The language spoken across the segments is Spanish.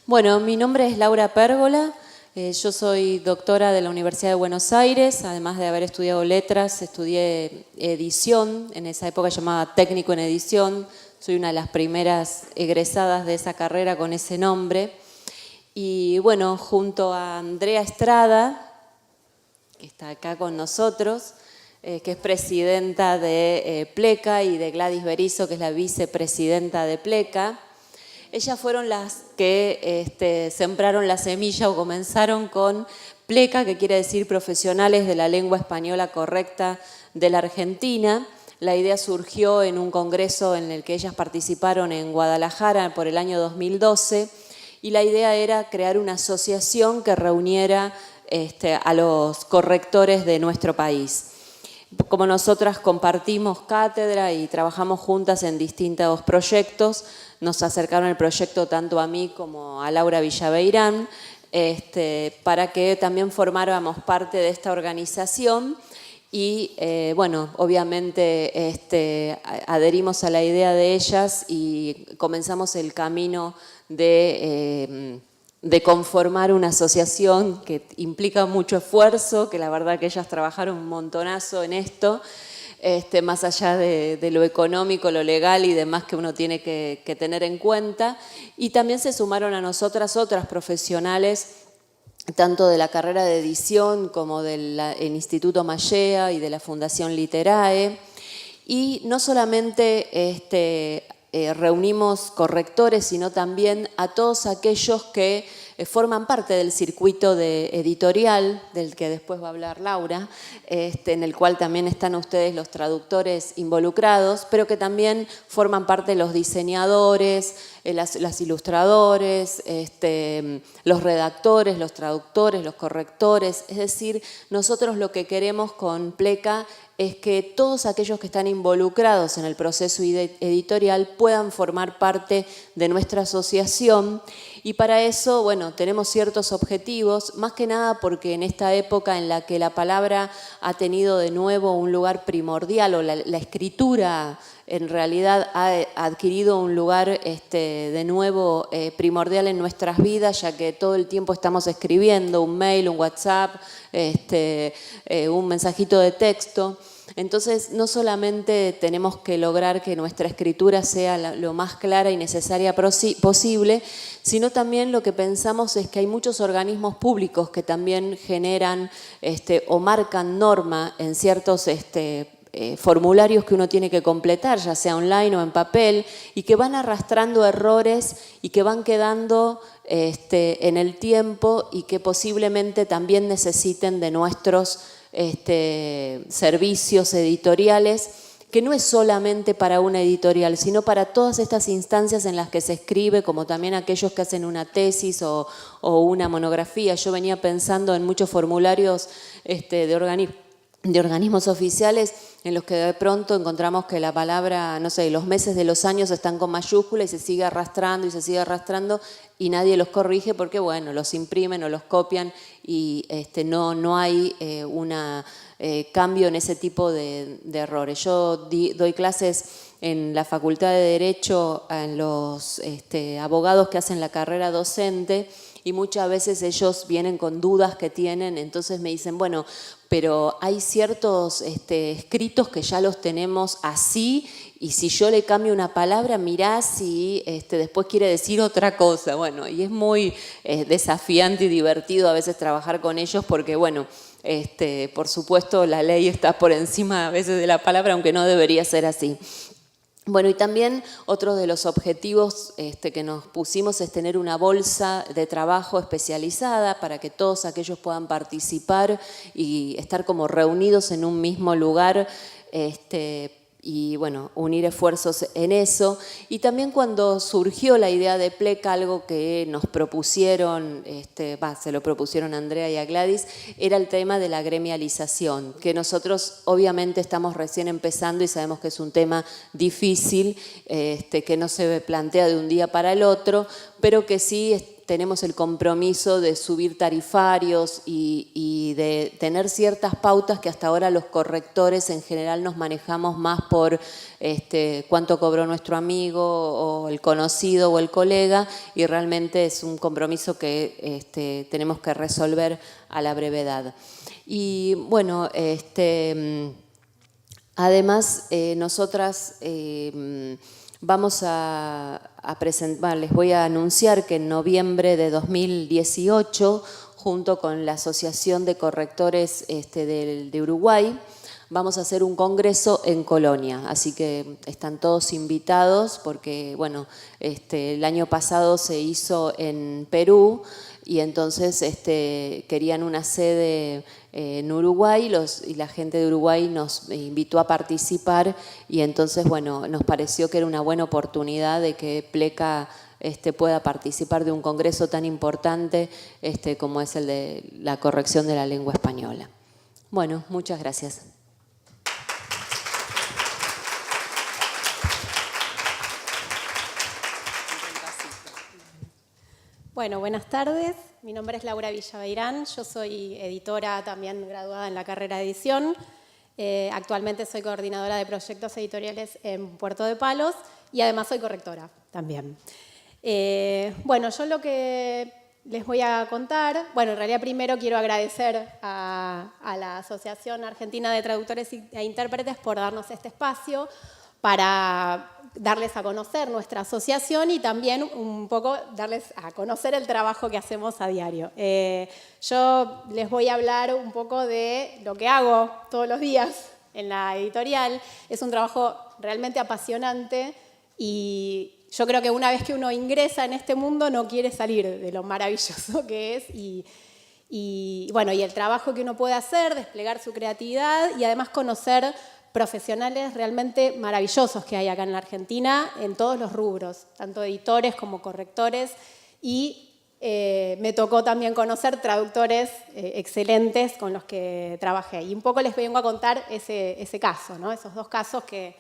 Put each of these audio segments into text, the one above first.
Bueno, mi nombre es Laura Pérgola, yo soy doctora de la Universidad de Buenos Aires, además de haber estudiado letras, estudié edición, en esa época llamaba técnico en edición, soy una de las primeras egresadas de esa carrera con ese nombre. Y bueno, junto a Andrea Estrada, que está acá con nosotros, que es presidenta de Pleca, y de Gladys Berizo, que es la vicepresidenta de Pleca. Ellas fueron las que sembraron la semilla o comenzaron con Pleca, que quiere decir Profesionales de la Lengua Española Correcta de la Argentina. La idea surgió en un congreso en el que ellas participaron en Guadalajara por el año 2012, y la idea era crear una asociación que reuniera a los correctores de nuestro país. Como nosotras compartimos cátedra y trabajamos juntas en distintos proyectos, nos acercaron el proyecto tanto a mí como a Laura Villaveirán, para que también formáramos parte de esta organización. Y bueno, obviamente adherimos a la idea de ellas y comenzamos el camino de conformar una asociación que implica mucho esfuerzo, que la verdad que ellas trabajaron un montonazo en esto, más allá de lo económico, lo legal y demás que uno tiene que tener en cuenta. Y también se sumaron a nosotras otras profesionales, tanto de la carrera de edición como del Instituto Mallea y de la Fundación Literae. Y no solamente reunimos correctores, sino también a todos aquellos que forman parte del circuito de editorial, del que después va a hablar Laura, en el cual también están ustedes los traductores involucrados, pero que también forman parte los diseñadores, las ilustradores, los redactores, los traductores, los correctores. Es decir, nosotros lo que queremos con Pleca es que todos aquellos que están involucrados en el proceso editorial puedan formar parte de nuestra asociación. Y para eso, bueno, tenemos ciertos objetivos, más que nada porque en esta época en la que la palabra ha tenido de nuevo un lugar primordial, o la escritura en realidad ha adquirido un lugar de nuevo primordial en nuestras vidas, ya que todo el tiempo estamos escribiendo un mail, un WhatsApp, un mensajito de texto. Entonces, no solamente tenemos que lograr que nuestra escritura sea lo más clara y necesaria posible, sino también lo que pensamos es que hay muchos organismos públicos que también generan o marcan norma en ciertos formularios que uno tiene que completar, ya sea online o en papel, y que van arrastrando errores y que van quedando en el tiempo y que posiblemente también necesiten de nuestros servicios editoriales, que no es solamente para una editorial, sino para todas estas instancias en las que se escribe, como también aquellos que hacen una tesis o una monografía. Yo venía pensando en muchos formularios de organismos oficiales en los que de pronto encontramos que la palabra, no sé, los meses de los años están con mayúscula y se sigue arrastrando y se sigue arrastrando y nadie los corrige porque, bueno, los imprimen o los copian y no hay un cambio en ese tipo de errores. Yo doy clases en la Facultad de Derecho a los abogados que hacen la carrera docente, y muchas veces ellos vienen con dudas que tienen, entonces me dicen, bueno, pero hay ciertos escritos que ya los tenemos así, y si yo le cambio una palabra, mirá si después quiere decir otra cosa. Bueno, y es muy desafiante y divertido a veces trabajar con ellos porque, bueno, por supuesto la ley está por encima a veces de la palabra, aunque no debería ser así. Bueno, y también otro de los objetivos que nos pusimos es tener una bolsa de trabajo especializada para que todos aquellos puedan participar y estar como reunidos en un mismo lugar, y bueno, unir esfuerzos en eso. Y también cuando surgió la idea de Pleca, algo que nos propusieron, se lo propusieron a Andrea y a Gladys, era el tema de la gremialización, que nosotros obviamente estamos recién empezando y sabemos que es un tema difícil, que no se plantea de un día para el otro, pero que sí tenemos el compromiso de subir tarifarios y de tener ciertas pautas que hasta ahora los correctores en general nos manejamos más por cuánto cobró nuestro amigo o el conocido o el colega, y realmente es un compromiso que tenemos que resolver a la brevedad. Y bueno, además nosotras vamos a presentar, les voy a anunciar que en noviembre de 2018, junto con la Asociación de Correctores de Uruguay, vamos a hacer un congreso en Colonia, así que están todos invitados porque, bueno, el año pasado se hizo en Perú y entonces querían una sede en Uruguay y la gente de Uruguay nos invitó a participar y entonces, bueno, nos pareció que era una buena oportunidad de que Pleca pueda participar de un congreso tan importante como es el de la corrección de la lengua española. Bueno, muchas gracias. Bueno, buenas tardes. Mi nombre es Laura Villaveirán. Yo soy editora también graduada en la carrera de edición. Actualmente soy coordinadora de proyectos editoriales en Puerto de Palos y además soy correctora también. Bueno, yo lo que les voy a contar, bueno, en realidad primero quiero agradecer a la Asociación Argentina de Traductores e Intérpretes por darnos este espacio para darles a conocer nuestra asociación y también un poco darles a conocer el trabajo que hacemos a diario. Yo les voy a hablar un poco de lo que hago todos los días en la editorial. Es un trabajo realmente apasionante y yo creo que una vez que uno ingresa en este mundo no quiere salir de lo maravilloso que es y bueno, y el trabajo que uno puede hacer, desplegar su creatividad y además conocer profesionales realmente maravillosos que hay acá en la Argentina en todos los rubros, tanto editores como correctores, y me tocó también conocer traductores excelentes con los que trabajé. Y un poco les vengo a contar ese caso, ¿no? Esos dos casos que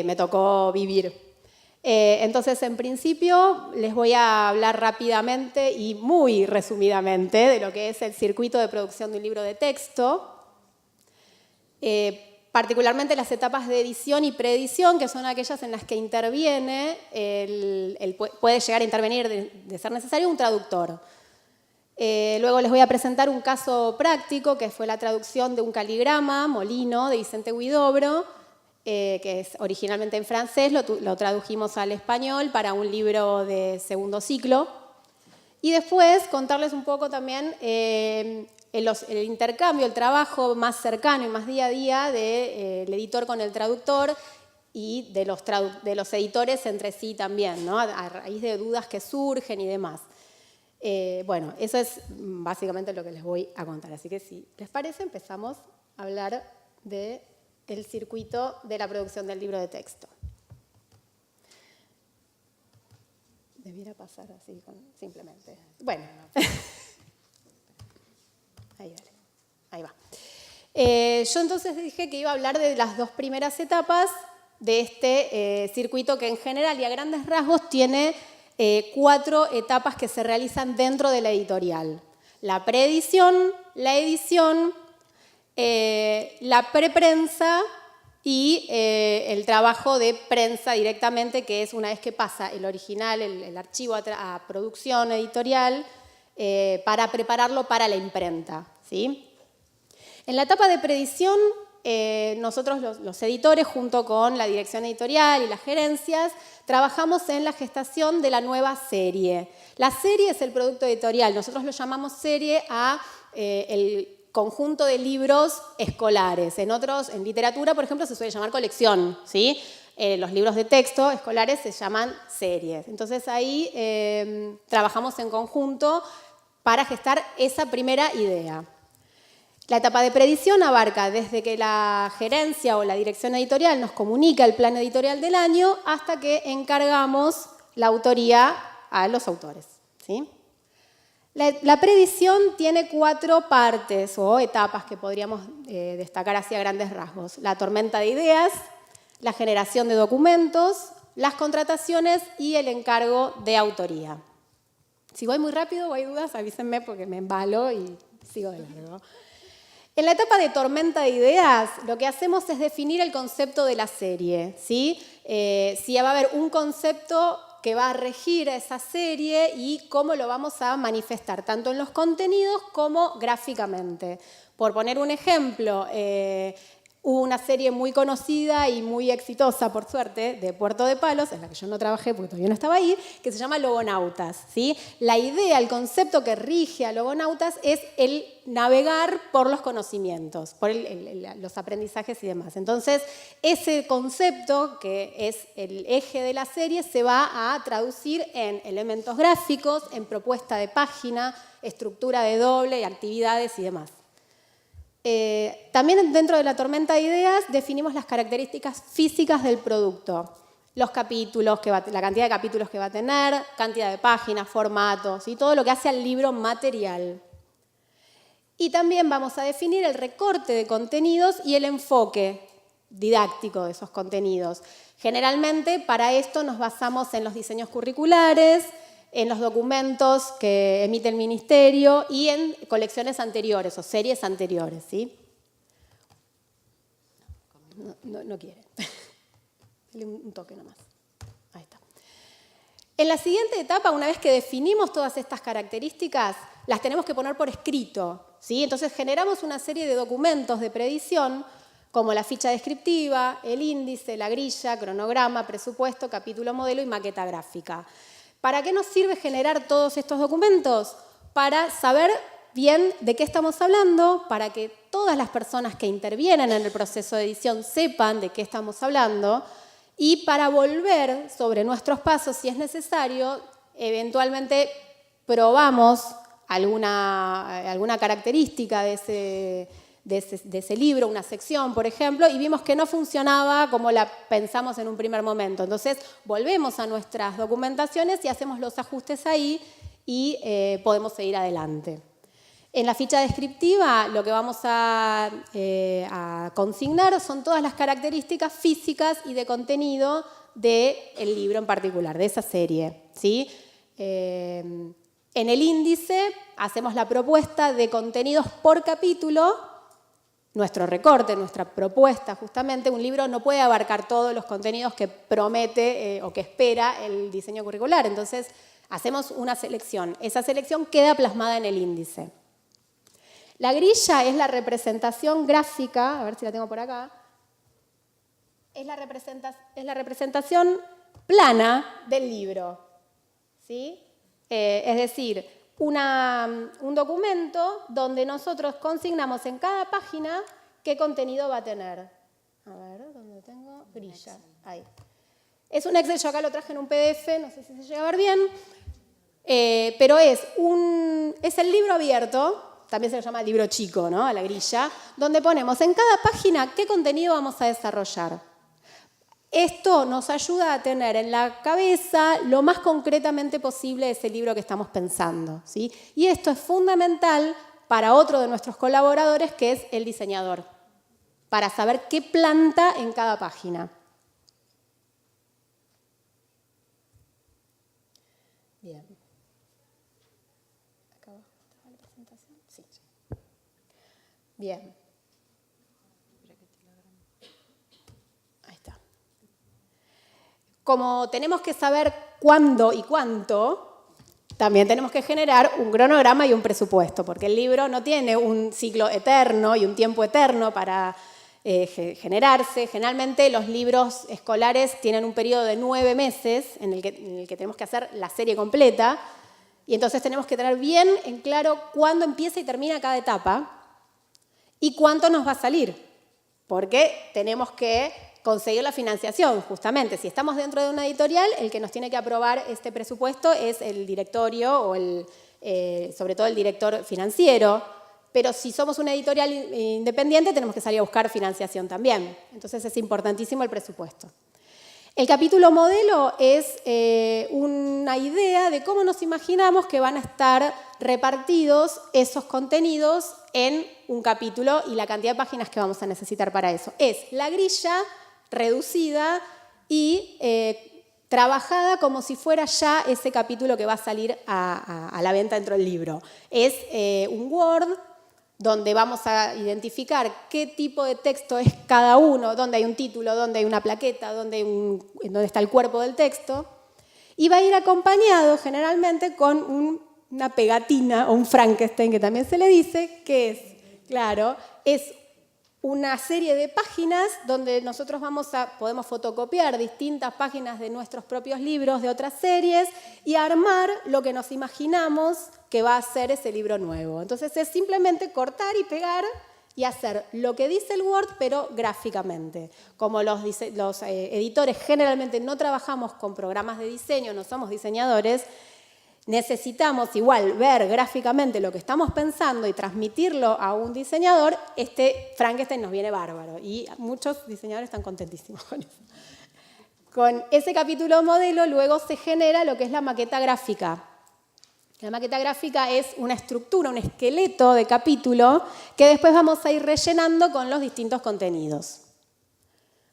me tocó vivir. Entonces, en principio, les voy a hablar rápidamente y muy resumidamente de lo que es el circuito de producción de un libro de texto. Particularmente las etapas de edición y preedición, que son aquellas en las que interviene, puede llegar a intervenir, de ser necesario, un traductor. Luego les voy a presentar un caso práctico, que fue la traducción de un caligrama, Molino, de Vicente Huidobro, que es originalmente en francés, lo tradujimos al español para un libro de segundo ciclo. Y después contarles un poco también el intercambio, el trabajo más cercano y más día a día del editor con el traductor y de los editores entre sí también, ¿no? A raíz de dudas que surgen y demás. Bueno, eso es básicamente lo que les voy a contar. Así que si les parece, empezamos a hablar del circuito de la producción del libro de texto. Debiera pasar así, simplemente. Bueno. Ahí va. Yo entonces dije que iba a hablar de las dos primeras etapas de este circuito que en general y a grandes rasgos tiene 4 etapas que se realizan dentro de la editorial. La preedición, la edición, la preprensa y el trabajo de prensa directamente, que es una vez que pasa el original, el archivo a producción editorial, para prepararlo para la imprenta, ¿sí? En la etapa de preedición, nosotros los editores, junto con la dirección editorial y las gerencias, trabajamos en la gestación de la nueva serie. La serie es el producto editorial, nosotros lo llamamos serie a el conjunto de libros escolares. En literatura, por ejemplo, se suele llamar colección, ¿sí? Los libros de texto escolares se llaman series. Entonces ahí trabajamos en conjunto para gestar esa primera idea. La etapa de preedición abarca desde que la gerencia o la dirección editorial nos comunica el plan editorial del año hasta que encargamos la autoría a los autores, ¿sí? La preedición tiene 4 partes o etapas que podríamos destacar así a grandes rasgos. La tormenta de ideas, la generación de documentos, las contrataciones y el encargo de autoría, Si voy muy rápido o hay dudas, avísenme porque me embalo y sigo de largo. En la etapa de tormenta de ideas, lo que hacemos es definir el concepto de la serie, ¿sí? Si va a haber un concepto que va a regir a esa serie y cómo lo vamos a manifestar, tanto en los contenidos como gráficamente. Por poner un ejemplo, hubo una serie muy conocida y muy exitosa, por suerte, de Puerto de Palos, en la que yo no trabajé porque todavía no estaba ahí, que se llama Logonautas, ¿sí? La idea, el concepto que rige a Logonautas es el navegar por los conocimientos, por los aprendizajes y demás. Entonces, ese concepto, que es el eje de la serie, se va a traducir en elementos gráficos, en propuesta de página, estructura de doble, actividades y demás. También dentro de la tormenta de ideas definimos las características físicas del producto. Los capítulos, la cantidad de capítulos que va a tener, cantidad de páginas, formatos y todo lo que hace al libro material. Y también vamos a definir el recorte de contenidos y el enfoque didáctico de esos contenidos. Generalmente para esto nos basamos en los diseños curriculares, en los documentos que emite el ministerio y en colecciones anteriores o series anteriores, ¿sí? No quiere. Dale un toque nomás. Ahí está. En la siguiente etapa, una vez que definimos todas estas características, las tenemos que poner por escrito, ¿sí? Entonces generamos una serie de documentos de previsión, como la ficha descriptiva, el índice, la grilla, cronograma, presupuesto, capítulo modelo y maqueta gráfica. ¿Para qué nos sirve generar todos estos documentos? Para saber bien de qué estamos hablando, para que todas las personas que intervienen en el proceso de edición sepan de qué estamos hablando y para volver sobre nuestros pasos si es necesario, eventualmente probamos alguna característica de ese libro, una sección, por ejemplo, y vimos que no funcionaba como la pensamos en un primer momento. Entonces, volvemos a nuestras documentaciones y hacemos los ajustes ahí y podemos seguir adelante. En la ficha descriptiva, lo que vamos a consignar son todas las características físicas y de contenido del libro en particular, de esa serie, ¿sí? En el índice hacemos la propuesta de contenidos por capítulo. Nuestro recorte, nuestra propuesta, justamente, un libro no puede abarcar todos los contenidos que promete o que espera el diseño curricular. Entonces, hacemos una selección. Esa selección queda plasmada en el índice. La grilla es la representación gráfica, a ver si la tengo por acá, es la representación plana del libro, ¿sí? Es decir, un documento donde nosotros consignamos en cada página qué contenido va a tener. A ver, ¿dónde tengo? Grilla. Ahí. Es un Excel, yo acá lo traje en un PDF, no sé si se llega a ver bien, pero es el libro abierto, también se lo llama libro chico, ¿no? A la grilla, donde ponemos en cada página qué contenido vamos a desarrollar. Esto nos ayuda a tener en la cabeza lo más concretamente posible ese libro que estamos pensando, ¿sí? Y esto es fundamental para otro de nuestros colaboradores, que es el diseñador, para saber qué planta en cada página. Bien. ¿Acá abajo está la presentación? Sí. Bien. Ahí está. Como tenemos que saber cuándo y cuánto, también tenemos que generar un cronograma y un presupuesto, porque el libro no tiene un ciclo eterno y un tiempo eterno para generarse. Generalmente los libros escolares tienen un periodo de 9 meses en el que tenemos que hacer la serie completa, y entonces tenemos que tener bien en claro cuándo empieza y termina cada etapa y cuánto nos va a salir, porque tenemos que conseguir la financiación, justamente. Si estamos dentro de una editorial, el que nos tiene que aprobar este presupuesto es el directorio o sobre todo el director financiero, pero si somos una editorial independiente tenemos que salir a buscar financiación también. Entonces es importantísimo el presupuesto. El capítulo modelo es una idea de cómo nos imaginamos que van a estar repartidos esos contenidos en un capítulo y la cantidad de páginas que vamos a necesitar para eso. Es la grilla reducida y trabajada como si fuera ya ese capítulo que va a salir a la venta dentro del libro. Es un Word donde vamos a identificar qué tipo de texto es cada uno, dónde hay un título, dónde hay una plaqueta, dónde está el cuerpo del texto, y va a ir acompañado generalmente con una pegatina o un Frankenstein, que también se le dice, que es una serie de páginas donde nosotros podemos fotocopiar distintas páginas de nuestros propios libros, de otras series, y armar lo que nos imaginamos que va a ser ese libro nuevo. Entonces es simplemente cortar y pegar y hacer lo que dice el Word, pero gráficamente. Como los editores generalmente no trabajamos con programas de diseño, no somos diseñadores, necesitamos igual ver gráficamente lo que estamos pensando y transmitirlo a un diseñador. Este Frankenstein nos viene bárbaro y muchos diseñadores están contentísimos con eso. Con ese capítulo modelo luego se genera lo que es la maqueta gráfica. La maqueta gráfica es una estructura, un esqueleto de capítulo que después vamos a ir rellenando con los distintos contenidos.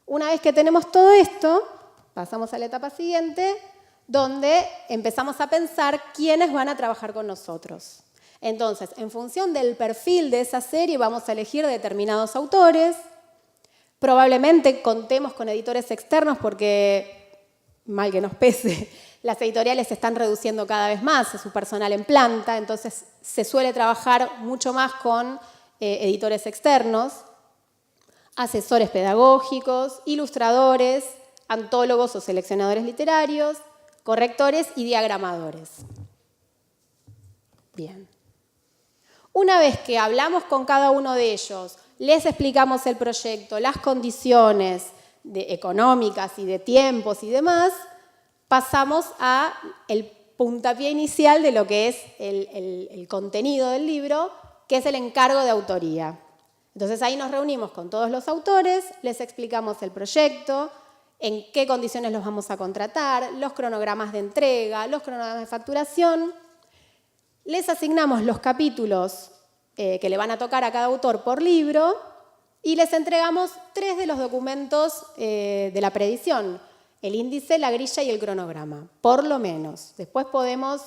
Una vez que tenemos todo esto, pasamos a la etapa siguiente, donde empezamos a pensar quiénes van a trabajar con nosotros. Entonces, en función del perfil de esa serie, vamos a elegir determinados autores. Probablemente contemos con editores externos porque, mal que nos pese, las editoriales se están reduciendo cada vez más su personal en planta, entonces se suele trabajar mucho más con editores externos, asesores pedagógicos, ilustradores, antólogos o seleccionadores literarios, correctores y diagramadores. Bien. Una vez que hablamos con cada uno de ellos, les explicamos el proyecto, las condiciones económicas y de tiempos y demás, pasamos al puntapié inicial de lo que es el contenido del libro, que es el encargo de autoría. Entonces ahí nos reunimos con todos los autores, les explicamos el proyecto, en qué condiciones los vamos a contratar, los cronogramas de entrega, los cronogramas de facturación. Les asignamos los capítulos que le van a tocar a cada autor por libro y les entregamos 3 de los documentos de la preedición: el índice, la grilla y el cronograma, por lo menos. Después podemos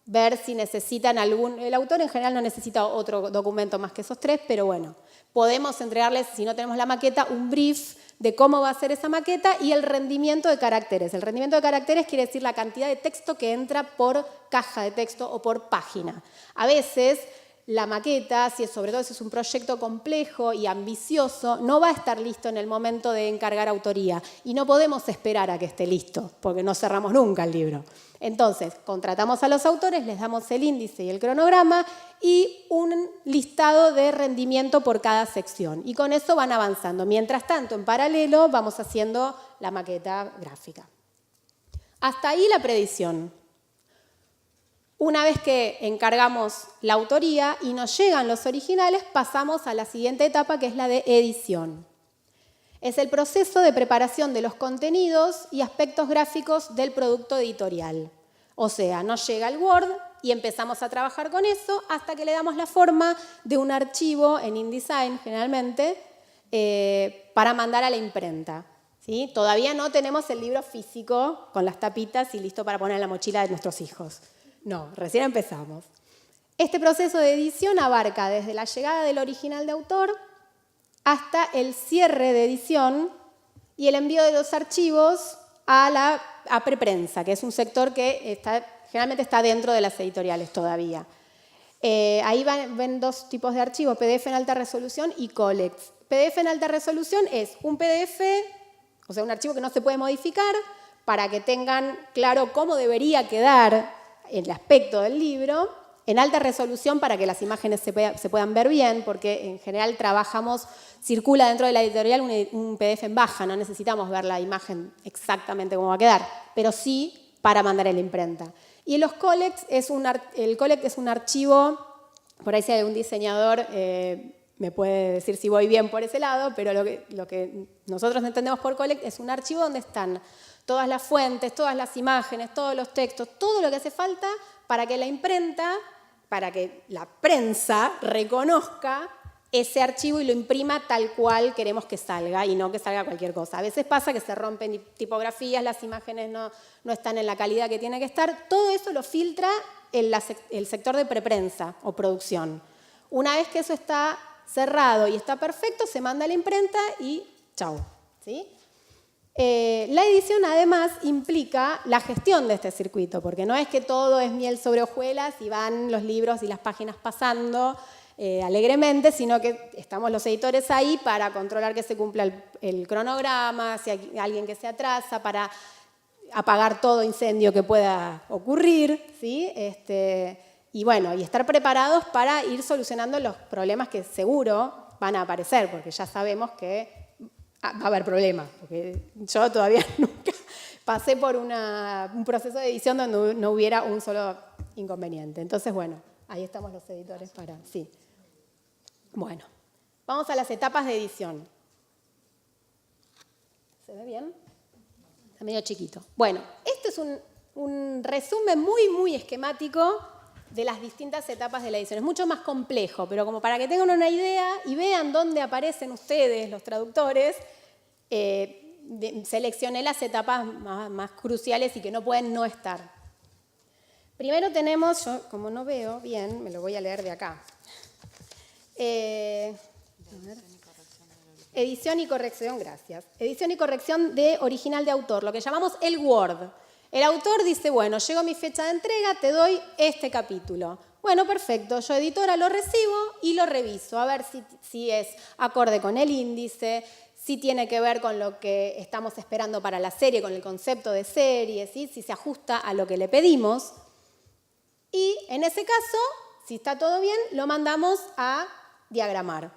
ver si necesitan el autor en general no necesita otro documento más que esos 3, pero bueno, podemos entregarles, si no tenemos la maqueta, un brief de cómo va a ser esa maqueta y el rendimiento de caracteres. El rendimiento de caracteres quiere decir la cantidad de texto que entra por caja de texto o por página. A veces la maqueta, sobre todo si es un proyecto complejo y ambicioso, no va a estar listo en el momento de encargar autoría y no podemos esperar a que esté listo porque no cerramos nunca el libro. Entonces, contratamos a los autores, les damos el índice y el cronograma y un listado de rendimiento por cada sección. Y con eso van avanzando. Mientras tanto, en paralelo, vamos haciendo la maqueta gráfica. Hasta ahí la predicción. Una vez que encargamos la autoría y nos llegan los originales, pasamos a la siguiente etapa, que es la de edición. Es el proceso de preparación de los contenidos y aspectos gráficos del producto editorial. O sea, nos llega el Word y empezamos a trabajar con eso hasta que le damos la forma de un archivo en InDesign, generalmente, para mandar a la imprenta. ¿Sí? Todavía no tenemos el libro físico con las tapitas y listo para poner en la mochila de nuestros hijos. No, recién empezamos. Este proceso de edición abarca desde la llegada del original de autor hasta el cierre de edición y el envío de los archivos a preprensa, que es un sector que generalmente está dentro de las editoriales todavía. Ahí ven 2 tipos de archivos, PDF en alta resolución y COLEX. PDF en alta resolución es un PDF, o sea, un archivo que no se puede modificar, para que tengan claro cómo debería quedar el aspecto del libro, en alta resolución para que las imágenes se puedan ver bien, porque en general circula dentro de la editorial un PDF en baja, no necesitamos ver la imagen exactamente cómo va a quedar, pero sí para mandar en la imprenta. Y los COLEX el COLEX es un archivo, por ahí si hay un diseñador me puede decir si voy bien por ese lado, pero lo que nosotros entendemos por COLEX es un archivo donde están todas las fuentes, todas las imágenes, todos los textos, todo lo que hace falta para que la imprenta, para que la prensa reconozca ese archivo y lo imprima tal cual queremos que salga y no que salga cualquier cosa. A veces pasa que se rompen tipografías, las imágenes no están en la calidad que tiene que estar. Todo eso lo filtra el sector de preprensa o producción. Una vez que eso está cerrado y está perfecto, se manda a la imprenta y chau, ¿sí? La edición además implica la gestión de este circuito, porque no es que todo es miel sobre hojuelas y van los libros y las páginas pasando alegremente, sino que estamos los editores ahí para controlar que se cumpla el cronograma, si hay alguien que se atrasa, para apagar todo incendio que pueda ocurrir, ¿sí? Y bueno, y estar preparados para ir solucionando los problemas que seguro van a aparecer, porque ya sabemos que va a haber problemas, porque yo todavía nunca pasé por un proceso de edición donde no hubiera un solo inconveniente. Entonces, bueno, ahí estamos los editores para... Sí. Bueno, vamos a las etapas de edición. ¿Se ve bien? Está medio chiquito. Bueno, este es un resumen muy esquemático de las distintas etapas de la edición. Es mucho más complejo, pero como para que tengan una idea y vean dónde aparecen ustedes, los traductores, seleccioné las etapas más cruciales y que no pueden no estar. Primero tenemos, yo como no veo bien, me lo voy a leer de acá. Edición y corrección, gracias. Edición y corrección de original de autor, lo que llamamos el Word. El autor dice, bueno, llegó mi fecha de entrega, te doy este capítulo. Bueno, perfecto, yo editora lo recibo y lo reviso, a ver si es acorde con el índice, si tiene que ver con lo que estamos esperando para la serie, con el concepto de serie, ¿sí? Si se ajusta a lo que le pedimos. Y en ese caso, si está todo bien, lo mandamos a diagramar,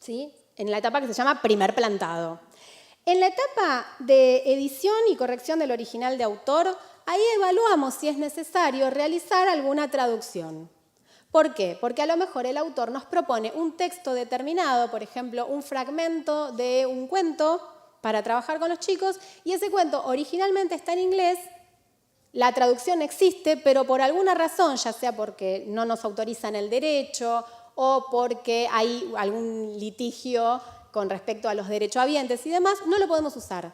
¿sí? En la etapa que se llama primer plantado. En la etapa de edición y corrección del original de autor, ahí evaluamos si es necesario realizar alguna traducción. ¿Por qué? Porque a lo mejor el autor nos propone un texto determinado, por ejemplo, un fragmento de un cuento para trabajar con los chicos, y ese cuento originalmente está en inglés, la traducción existe, pero por alguna razón, ya sea porque no nos autorizan el derecho o porque hay algún litigio con respecto a los derechohabientes y demás, no lo podemos usar.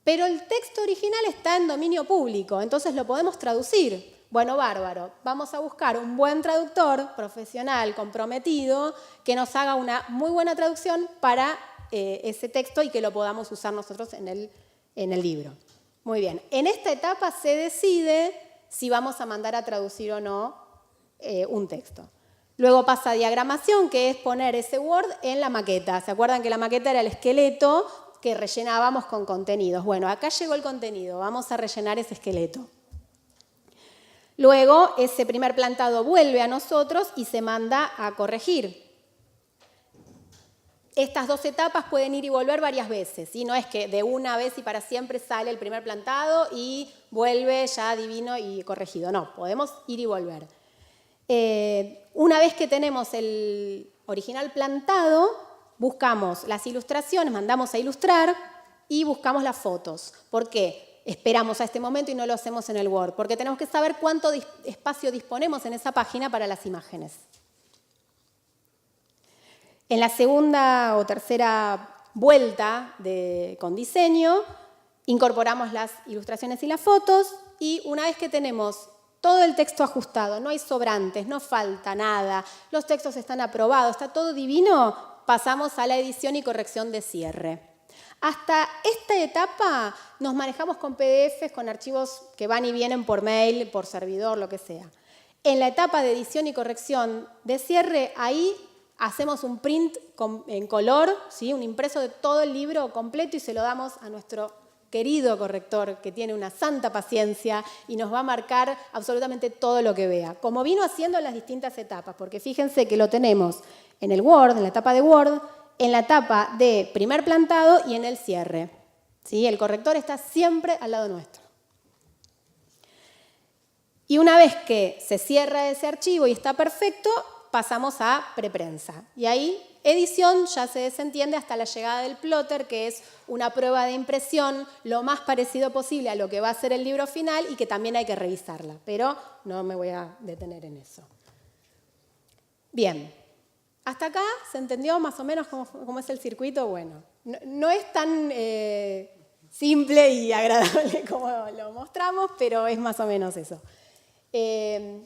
Pero el texto original está en dominio público, entonces lo podemos traducir. Bueno, bárbaro, vamos a buscar un buen traductor profesional, comprometido, que nos haga una muy buena traducción para ese texto y que lo podamos usar nosotros en el libro. Muy bien, en esta etapa se decide si vamos a mandar a traducir o no un texto. Luego pasa a diagramación, que es poner ese Word en la maqueta. ¿Se acuerdan que la maqueta era el esqueleto que rellenábamos con contenidos? Bueno, acá llegó el contenido, vamos a rellenar ese esqueleto. Luego, ese primer plantado vuelve a nosotros y se manda a corregir. Estas dos etapas pueden ir y volver varias veces, ¿sí? No es que de una vez y para siempre sale el primer plantado y vuelve ya divino y corregido. No, podemos ir y volver. Una vez que tenemos el original plantado, buscamos las ilustraciones, mandamos a ilustrar y buscamos las fotos. ¿Por qué? Esperamos a este momento y no lo hacemos en el Word, porque tenemos que saber cuánto espacio disponemos en esa página para las imágenes. En la segunda o tercera vuelta con diseño, incorporamos las ilustraciones y las fotos y una vez que tenemos todo el texto ajustado, no hay sobrantes, no falta nada, los textos están aprobados, está todo divino, pasamos a la edición y corrección de cierre. Hasta esta etapa nos manejamos con PDFs, con archivos que van y vienen por mail, por servidor, lo que sea. En la etapa de edición y corrección de cierre, ahí hacemos un print en color, ¿sí? Un impreso de todo el libro completo y se lo damos a nuestro querido corrector que tiene una santa paciencia y nos va a marcar absolutamente todo lo que vea, como vino haciendo en las distintas etapas, porque fíjense que lo tenemos en el Word, en la etapa de Word, en la etapa de primer plantado y en el cierre, ¿sí? El corrector está siempre al lado nuestro. Y una vez que se cierra ese archivo y está perfecto, pasamos a preprensa. Y ahí edición ya se desentiende hasta la llegada del plotter, que es una prueba de impresión lo más parecido posible a lo que va a ser el libro final y que también hay que revisarla, pero no me voy a detener en eso. Bien, ¿Hasta acá se entendió más o menos cómo es el circuito? Bueno, no es tan simple y agradable como lo mostramos, pero es más o menos eso.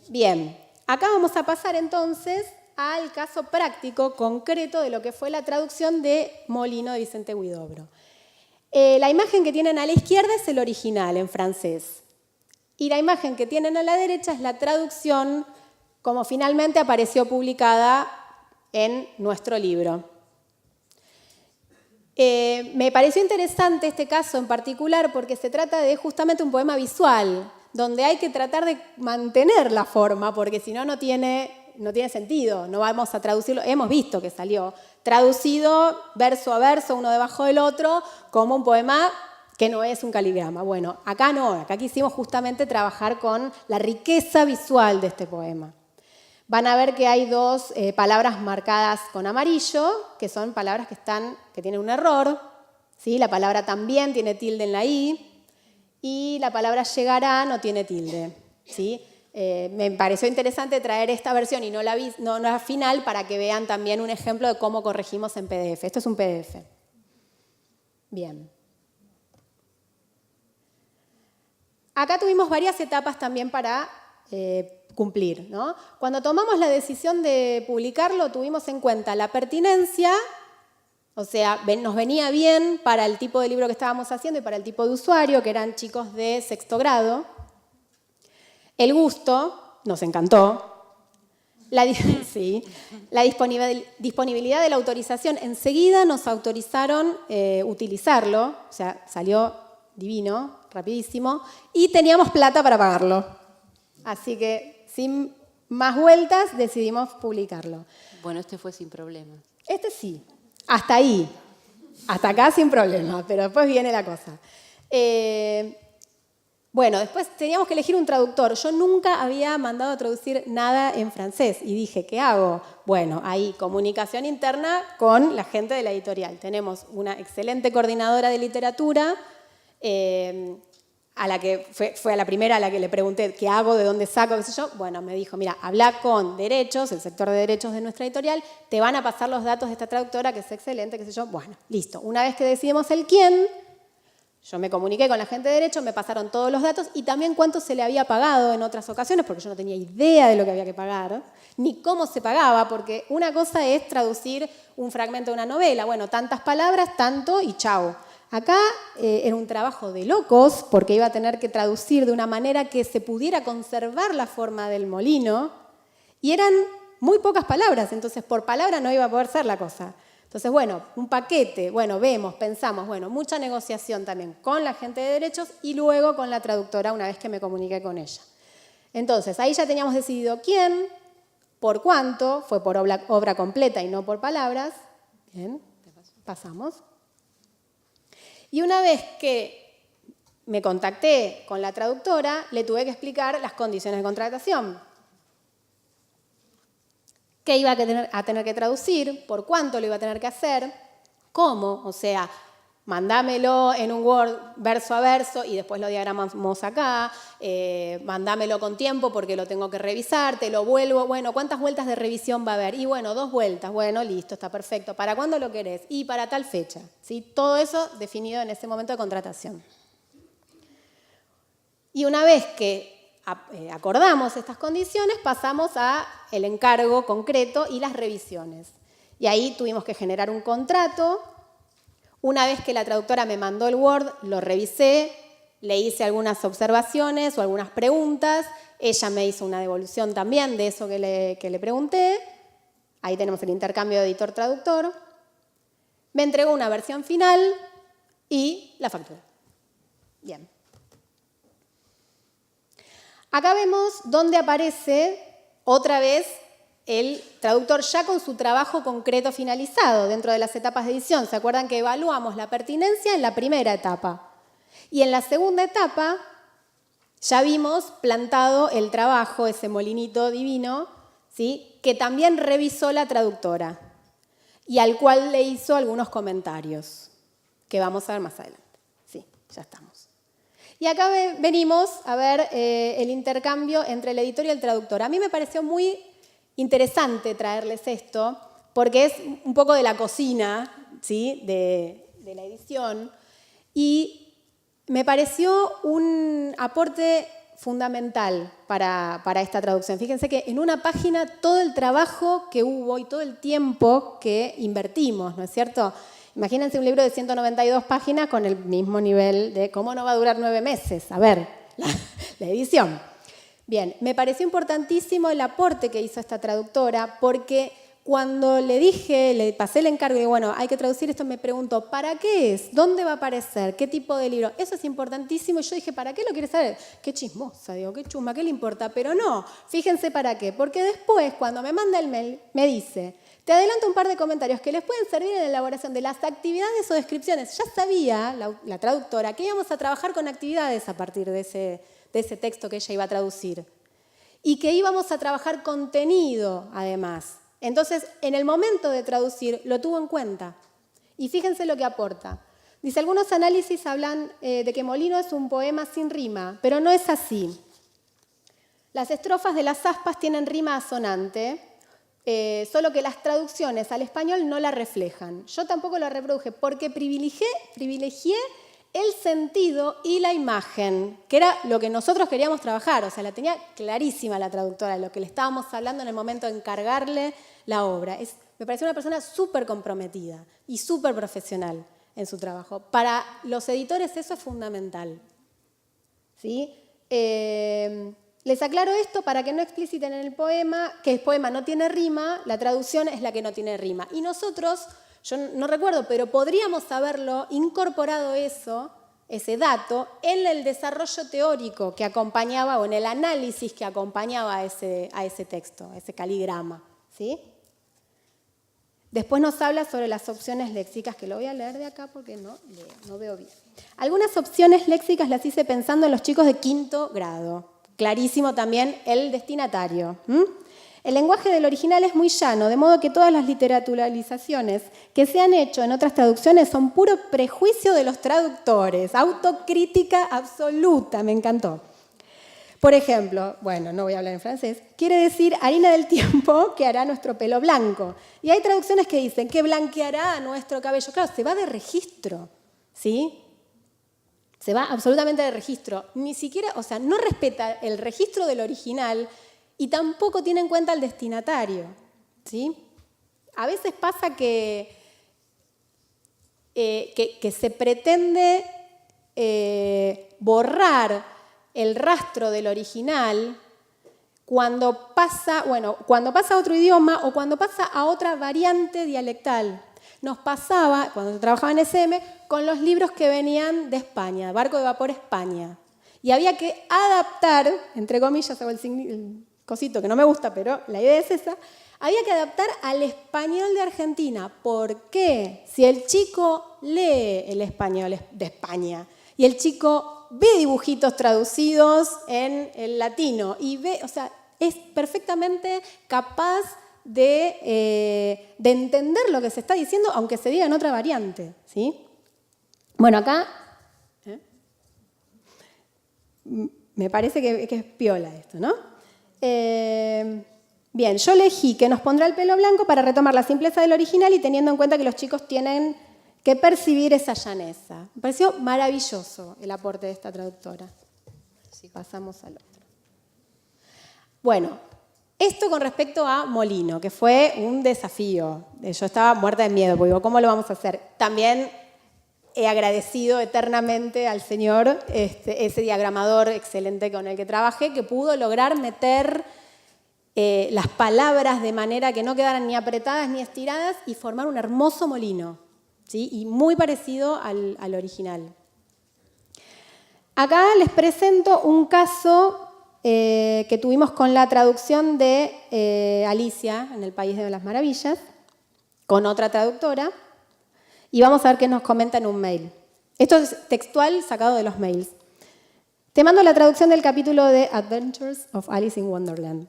Bien, acá vamos a pasar entonces al caso práctico, concreto, de lo que fue la traducción de Molino de Vicente Huidobro. La imagen que tienen a la izquierda es el original en francés. Y la imagen que tienen a la derecha es la traducción como finalmente apareció publicada en nuestro libro. Me pareció interesante este caso en particular porque se trata de justamente un poema visual, donde hay que tratar de mantener la forma, porque si no, no tiene sentido, no vamos a traducirlo. Hemos visto que salió traducido verso a verso, uno debajo del otro, como un poema que no es un caligrama. Bueno, acá no, acá quisimos justamente trabajar con la riqueza visual de este poema. Van a ver que hay dos palabras marcadas con amarillo, que son palabras que tienen un error, ¿sí? La palabra también tiene tilde en la I y la palabra llegará no tiene tilde, ¿sí? Me pareció interesante traer esta versión y no la final para que vean también un ejemplo de cómo corregimos en PDF. Esto es un PDF. Bien. Acá tuvimos varias etapas también para cumplir, ¿no? Cuando tomamos la decisión de publicarlo, tuvimos en cuenta la pertinencia, o sea, nos venía bien para el tipo de libro que estábamos haciendo y para el tipo de usuario, que eran chicos de sexto grado. El gusto, nos encantó. Sí, la disponibilidad de la autorización, enseguida nos autorizaron utilizarlo, o sea, salió divino, rapidísimo, y teníamos plata para pagarlo. Así que, sin más vueltas, decidimos publicarlo. Bueno, este fue sin problemas. Este sí, hasta ahí, hasta acá sin problema, pero después viene la cosa. Bueno, después teníamos que elegir un traductor. Yo nunca había mandado a traducir nada en francés y dije, ¿qué hago? Bueno, ahí, comunicación interna con la gente de la editorial. Tenemos una excelente coordinadora de literatura, a la que fue a la primera a la que le pregunté qué hago, de dónde saco, qué sé yo. Bueno, me dijo, mira, habla con derechos, el sector de derechos de nuestra editorial, te van a pasar los datos de esta traductora, que es excelente, qué sé yo. Bueno, listo. Una vez que decidimos el quién, yo me comuniqué con la gente de derechos, me pasaron todos los datos y también cuánto se le había pagado en otras ocasiones, porque yo no tenía idea de lo que había que pagar, ni cómo se pagaba, porque una cosa es traducir un fragmento de una novela. Bueno, tantas palabras, tanto y chao. Acá era un trabajo de locos, porque iba a tener que traducir de una manera que se pudiera conservar la forma del molino, y eran muy pocas palabras, entonces por palabra no iba a poder ser la cosa. Entonces, bueno, un paquete, bueno, vemos, pensamos, bueno, mucha negociación también con la gente de derechos y luego con la traductora una vez que me comuniqué con ella. Entonces, ahí ya teníamos decidido quién, por cuánto, fue por obra completa y no por palabras. Bien, pasamos. Y una vez que me contacté con la traductora, le tuve que explicar las condiciones de contratación. Qué iba a tener que traducir, por cuánto lo iba a tener que hacer, cómo, o sea, mandámelo en un Word verso a verso y después lo diagramamos acá, mandámelo con tiempo porque lo tengo que revisar, te lo vuelvo, bueno, ¿cuántas vueltas de revisión va a haber? Y bueno, 2 vueltas, bueno, listo, está perfecto. ¿Para cuándo lo querés? Y para tal fecha, ¿sí? Todo eso definido en ese momento de contratación. Y una vez que acordamos estas condiciones, pasamos al encargo concreto y las revisiones. Y ahí tuvimos que generar un contrato. Una vez que la traductora me mandó el Word, lo revisé, le hice algunas observaciones o algunas preguntas. Ella me hizo una devolución también de eso que le pregunté. Ahí tenemos el intercambio de editor-traductor. Me entregó una versión final y la factura. Bien. Acá vemos dónde aparece otra vez el traductor ya con su trabajo concreto finalizado dentro de las etapas de edición. ¿Se acuerdan que evaluamos la pertinencia en la primera etapa? Y en la segunda etapa ya vimos plantado el trabajo, ese molinito divino, ¿sí? Que también revisó la traductora y al cual le hizo algunos comentarios que vamos a ver más adelante. Sí, ya estamos. Y acá venimos a ver el intercambio entre el editor y el traductor. A mí me pareció muy interesante traerles esto, porque es un poco de la cocina, ¿sí? de la edición, y me pareció un aporte fundamental para esta traducción. Fíjense que en una página todo el trabajo que hubo y todo el tiempo que invertimos, ¿no es cierto? Imagínense un libro de 192 páginas con el mismo nivel de cómo no va a durar 9 meses. A ver, la edición. Bien, me pareció importantísimo el aporte que hizo esta traductora porque cuando le pasé el encargo y bueno, hay que traducir esto, me preguntó, ¿para qué es? ¿Dónde va a aparecer? ¿Qué tipo de libro? Eso es importantísimo. Y yo dije, ¿para qué lo quiere saber? Qué chismosa, digo, qué chusma, ¿qué le importa? Pero no, fíjense para qué. Porque después, cuando me manda el mail, me dice, te adelanto un par de comentarios que les pueden servir en la elaboración de las actividades o descripciones. Ya sabía la traductora que íbamos a trabajar con actividades a partir de ese texto que ella iba a traducir. Y que íbamos a trabajar contenido, además. Entonces, en el momento de traducir, lo tuvo en cuenta. Y fíjense lo que aporta. Dice, algunos análisis hablan de que Molino es un poema sin rima, pero no es así. Las estrofas de las aspas tienen rima asonante, solo que las traducciones al español no la reflejan. Yo tampoco la reproduje porque privilegié el sentido y la imagen, que era lo que nosotros queríamos trabajar. O sea, la tenía clarísima la traductora, de lo que le estábamos hablando en el momento de encargarle la obra. Me pareció una persona súper comprometida y súper profesional en su trabajo. Para los editores eso es fundamental. ¿Sí? Les aclaro esto para que no expliciten en el poema que el poema no tiene rima, la traducción es la que no tiene rima. Y nosotros, yo no recuerdo, pero podríamos haberlo incorporado ese dato, en el desarrollo teórico que acompañaba o en el análisis que acompañaba a ese texto, a ese caligrama. ¿Sí? Después nos habla sobre las opciones léxicas, que lo voy a leer de acá porque no veo bien. Algunas opciones léxicas las hice pensando en los chicos de 5º grado. Clarísimo también el destinatario. El lenguaje del original es muy llano, de modo que todas las literaturalizaciones que se han hecho en otras traducciones son puro prejuicio de los traductores. Autocrítica absoluta, me encantó. Por ejemplo, bueno, no voy a hablar en francés, quiere decir harina del tiempo que hará nuestro pelo blanco. Y hay traducciones que dicen que blanqueará nuestro cabello. Claro, se va de registro, ¿sí? Se va absolutamente de registro. Ni siquiera, o sea, no respeta el registro del original y tampoco tiene en cuenta el destinatario, ¿sí? A veces pasa que se pretende borrar el rastro del original cuando pasa a otro idioma o cuando pasa a otra variante dialectal. Nos pasaba, cuando trabajaba en SM, con los libros que venían de España, Barco de Vapor España. Y había que adaptar, entre comillas, hago el cosito que no me gusta, pero la idea es esa, había que adaptar al español de Argentina. ¿Por qué? Si el chico lee el español de España y el chico ve dibujitos traducidos en el latino y ve, o sea, es perfectamente capaz de entender lo que se está diciendo, aunque se diga en otra variante, ¿sí? Bueno, acá me parece que es piola esto, ¿no? Bien, yo elegí que nos pondrá el pelo blanco para retomar la simpleza del original y teniendo en cuenta que los chicos tienen que percibir esa llaneza. Me pareció maravilloso el aporte de esta traductora. Sí. Pasamos al otro. Bueno, esto con respecto a Molino, que fue un desafío. Yo estaba muerta de miedo, porque digo, ¿cómo lo vamos a hacer? También he agradecido eternamente al señor, ese diagramador excelente con el que trabajé, que pudo lograr meter las palabras de manera que no quedaran ni apretadas ni estiradas y formar un hermoso molino. ¿Sí? Y muy parecido al original. Acá les presento un caso que tuvimos con la traducción de Alicia en el País de las Maravillas, con otra traductora, y vamos a ver qué nos comenta en un mail. Esto es textual sacado de los mails. Te mando la traducción del capítulo de Adventures of Alice in Wonderland.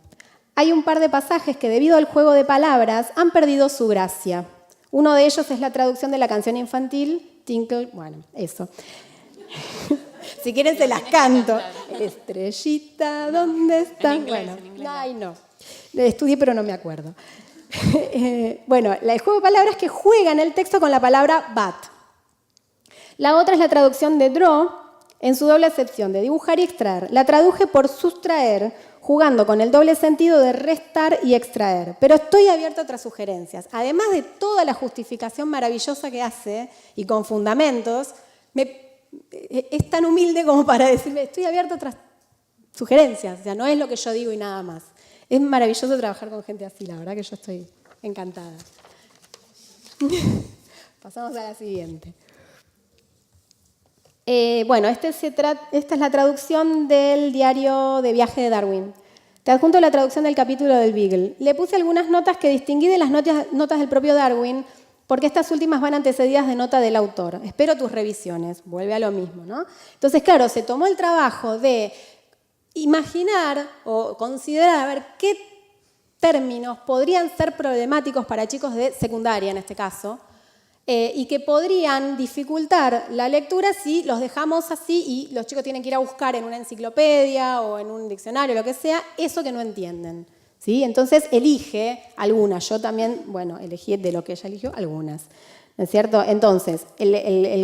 Hay un par de pasajes que debido al juego de palabras han perdido su gracia. Uno de ellos es la traducción de la canción infantil, Tinkle, bueno, eso. Si quieren se las canto. Estrellita, ¿dónde están? Bueno, ay no. Estudié pero no me acuerdo. Bueno, el juego de palabras que juega en el texto con la palabra but. La otra es la traducción de draw en su doble acepción de dibujar y extraer. La traduje por sustraer, jugando con el doble sentido de restar y extraer. Pero estoy abierta a otras sugerencias. Además de toda la justificación maravillosa que hace y con fundamentos, es tan humilde como para decirme, estoy abierta a otras sugerencias. O sea, no es lo que yo digo y nada más. Es maravilloso trabajar con gente así, la verdad que yo estoy encantada. Pasamos a la siguiente. Bueno, esta es la traducción del diario de viaje de Darwin. Te adjunto la traducción del capítulo del Beagle. Le puse algunas notas que distinguí de las notas del propio Darwin, porque estas últimas van antecedidas de nota del autor. Espero tus revisiones. Vuelve a lo mismo, ¿no? Entonces, claro, se tomó el trabajo de imaginar o considerar a ver qué términos podrían ser problemáticos para chicos de secundaria, en este caso, y que podrían dificultar la lectura si los dejamos así y los chicos tienen que ir a buscar en una enciclopedia o en un diccionario, lo que sea, eso que no entienden. ¿Sí? Entonces elige algunas. Yo también, bueno, elegí de lo que ella eligió algunas. ¿No es cierto? Entonces, el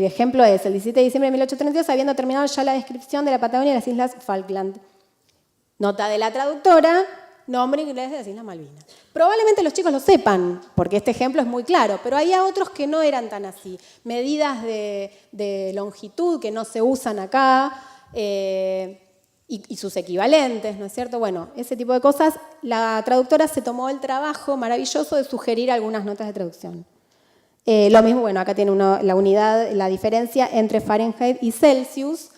ejemplo es el 17 de diciembre de 1832, habiendo terminado ya la descripción de la Patagonia y las Islas Falkland. Nota de la traductora, nombre inglés de las Islas Malvinas. Probablemente los chicos lo sepan, porque este ejemplo es muy claro, pero había otros que no eran tan así. Medidas de longitud que no se usan acá, y sus equivalentes, ¿no es cierto? Bueno, ese tipo de cosas, la traductora se tomó el trabajo maravilloso de sugerir algunas notas de traducción. Lo mismo, bueno, acá tiene la unidad, la diferencia entre Fahrenheit y Celsius,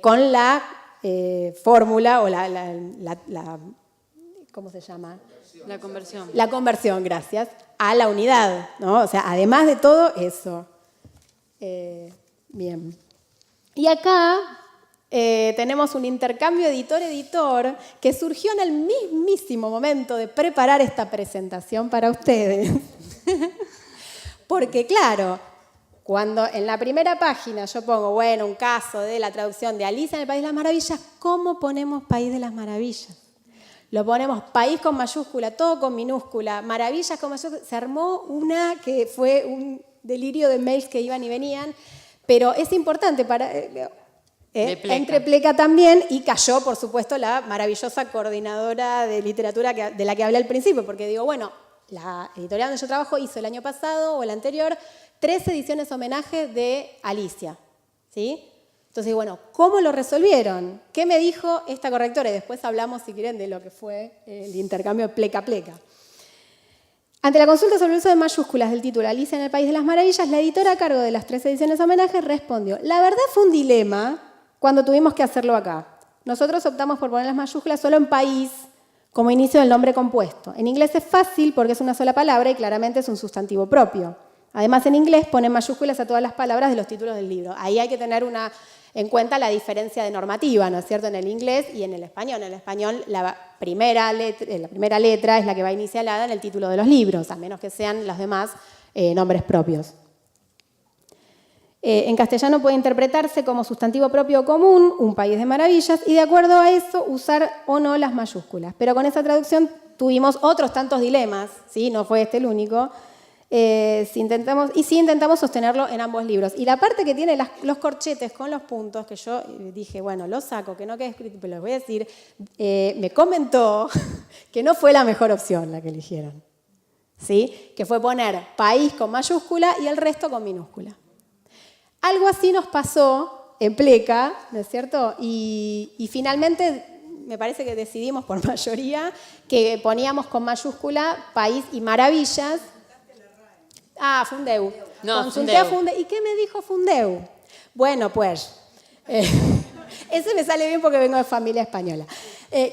con la fórmula o ¿cómo se llama? La conversión. La conversión, gracias, a la unidad, ¿no? O sea, además de todo eso. Bien. Y acá tenemos un intercambio editor-editor que surgió en el mismísimo momento de preparar esta presentación para ustedes. Porque, claro, cuando en la primera página yo pongo, bueno, un caso de la traducción de Alicia en el País de las Maravillas, ¿cómo ponemos País de las Maravillas? Lo ponemos país con mayúscula, todo con minúscula, maravillas con mayúscula. Se armó una que fue un delirio de mails que iban y venían, pero es importante para... entre Pleca también, y cayó, por supuesto, la maravillosa coordinadora de literatura de la que hablé al principio, porque digo, bueno, la editorial donde yo trabajo hizo el año pasado o el anterior 3 ediciones homenaje de Alicia, ¿sí? Entonces, bueno, ¿cómo lo resolvieron? ¿Qué me dijo esta correctora? Y después hablamos, si quieren, de lo que fue el intercambio Pleca-Pleca. Ante la consulta sobre el uso de mayúsculas del título Alicia en el País de las Maravillas, la editora a cargo de las 3 ediciones homenaje respondió, la verdad fue un dilema cuando tuvimos que hacerlo acá. Nosotros optamos por poner las mayúsculas solo en país como inicio del nombre compuesto. En inglés es fácil porque es una sola palabra y claramente es un sustantivo propio. Además, en inglés ponen mayúsculas a todas las palabras de los títulos del libro. Ahí hay que tener en cuenta la diferencia de normativa, ¿no es cierto?, en el inglés y en el español. En el español la primera letra es la que va inicialada en el título de los libros, a menos que sean los demás nombres propios. En castellano puede interpretarse como sustantivo propio o común, un país de maravillas, y de acuerdo a eso usar o no las mayúsculas. Pero con esa traducción tuvimos otros tantos dilemas, ¿sí? No fue este el único. Sí intentamos sostenerlo en ambos libros. Y la parte que tiene los corchetes con los puntos, que yo dije, bueno, lo saco, que no quede escrito, pero lo voy a decir, me comentó que no fue la mejor opción la que eligieron, ¿sí? Que fue poner país con mayúscula y el resto con minúscula. Algo así nos pasó en Pleca, ¿no es cierto? Y finalmente me parece que decidimos por mayoría que poníamos con mayúscula país y maravillas. Ah, Fundeu. No, Consulté a Fundeu. ¿Y qué me dijo Fundeu? Bueno, pues, ese me sale bien porque vengo de familia española.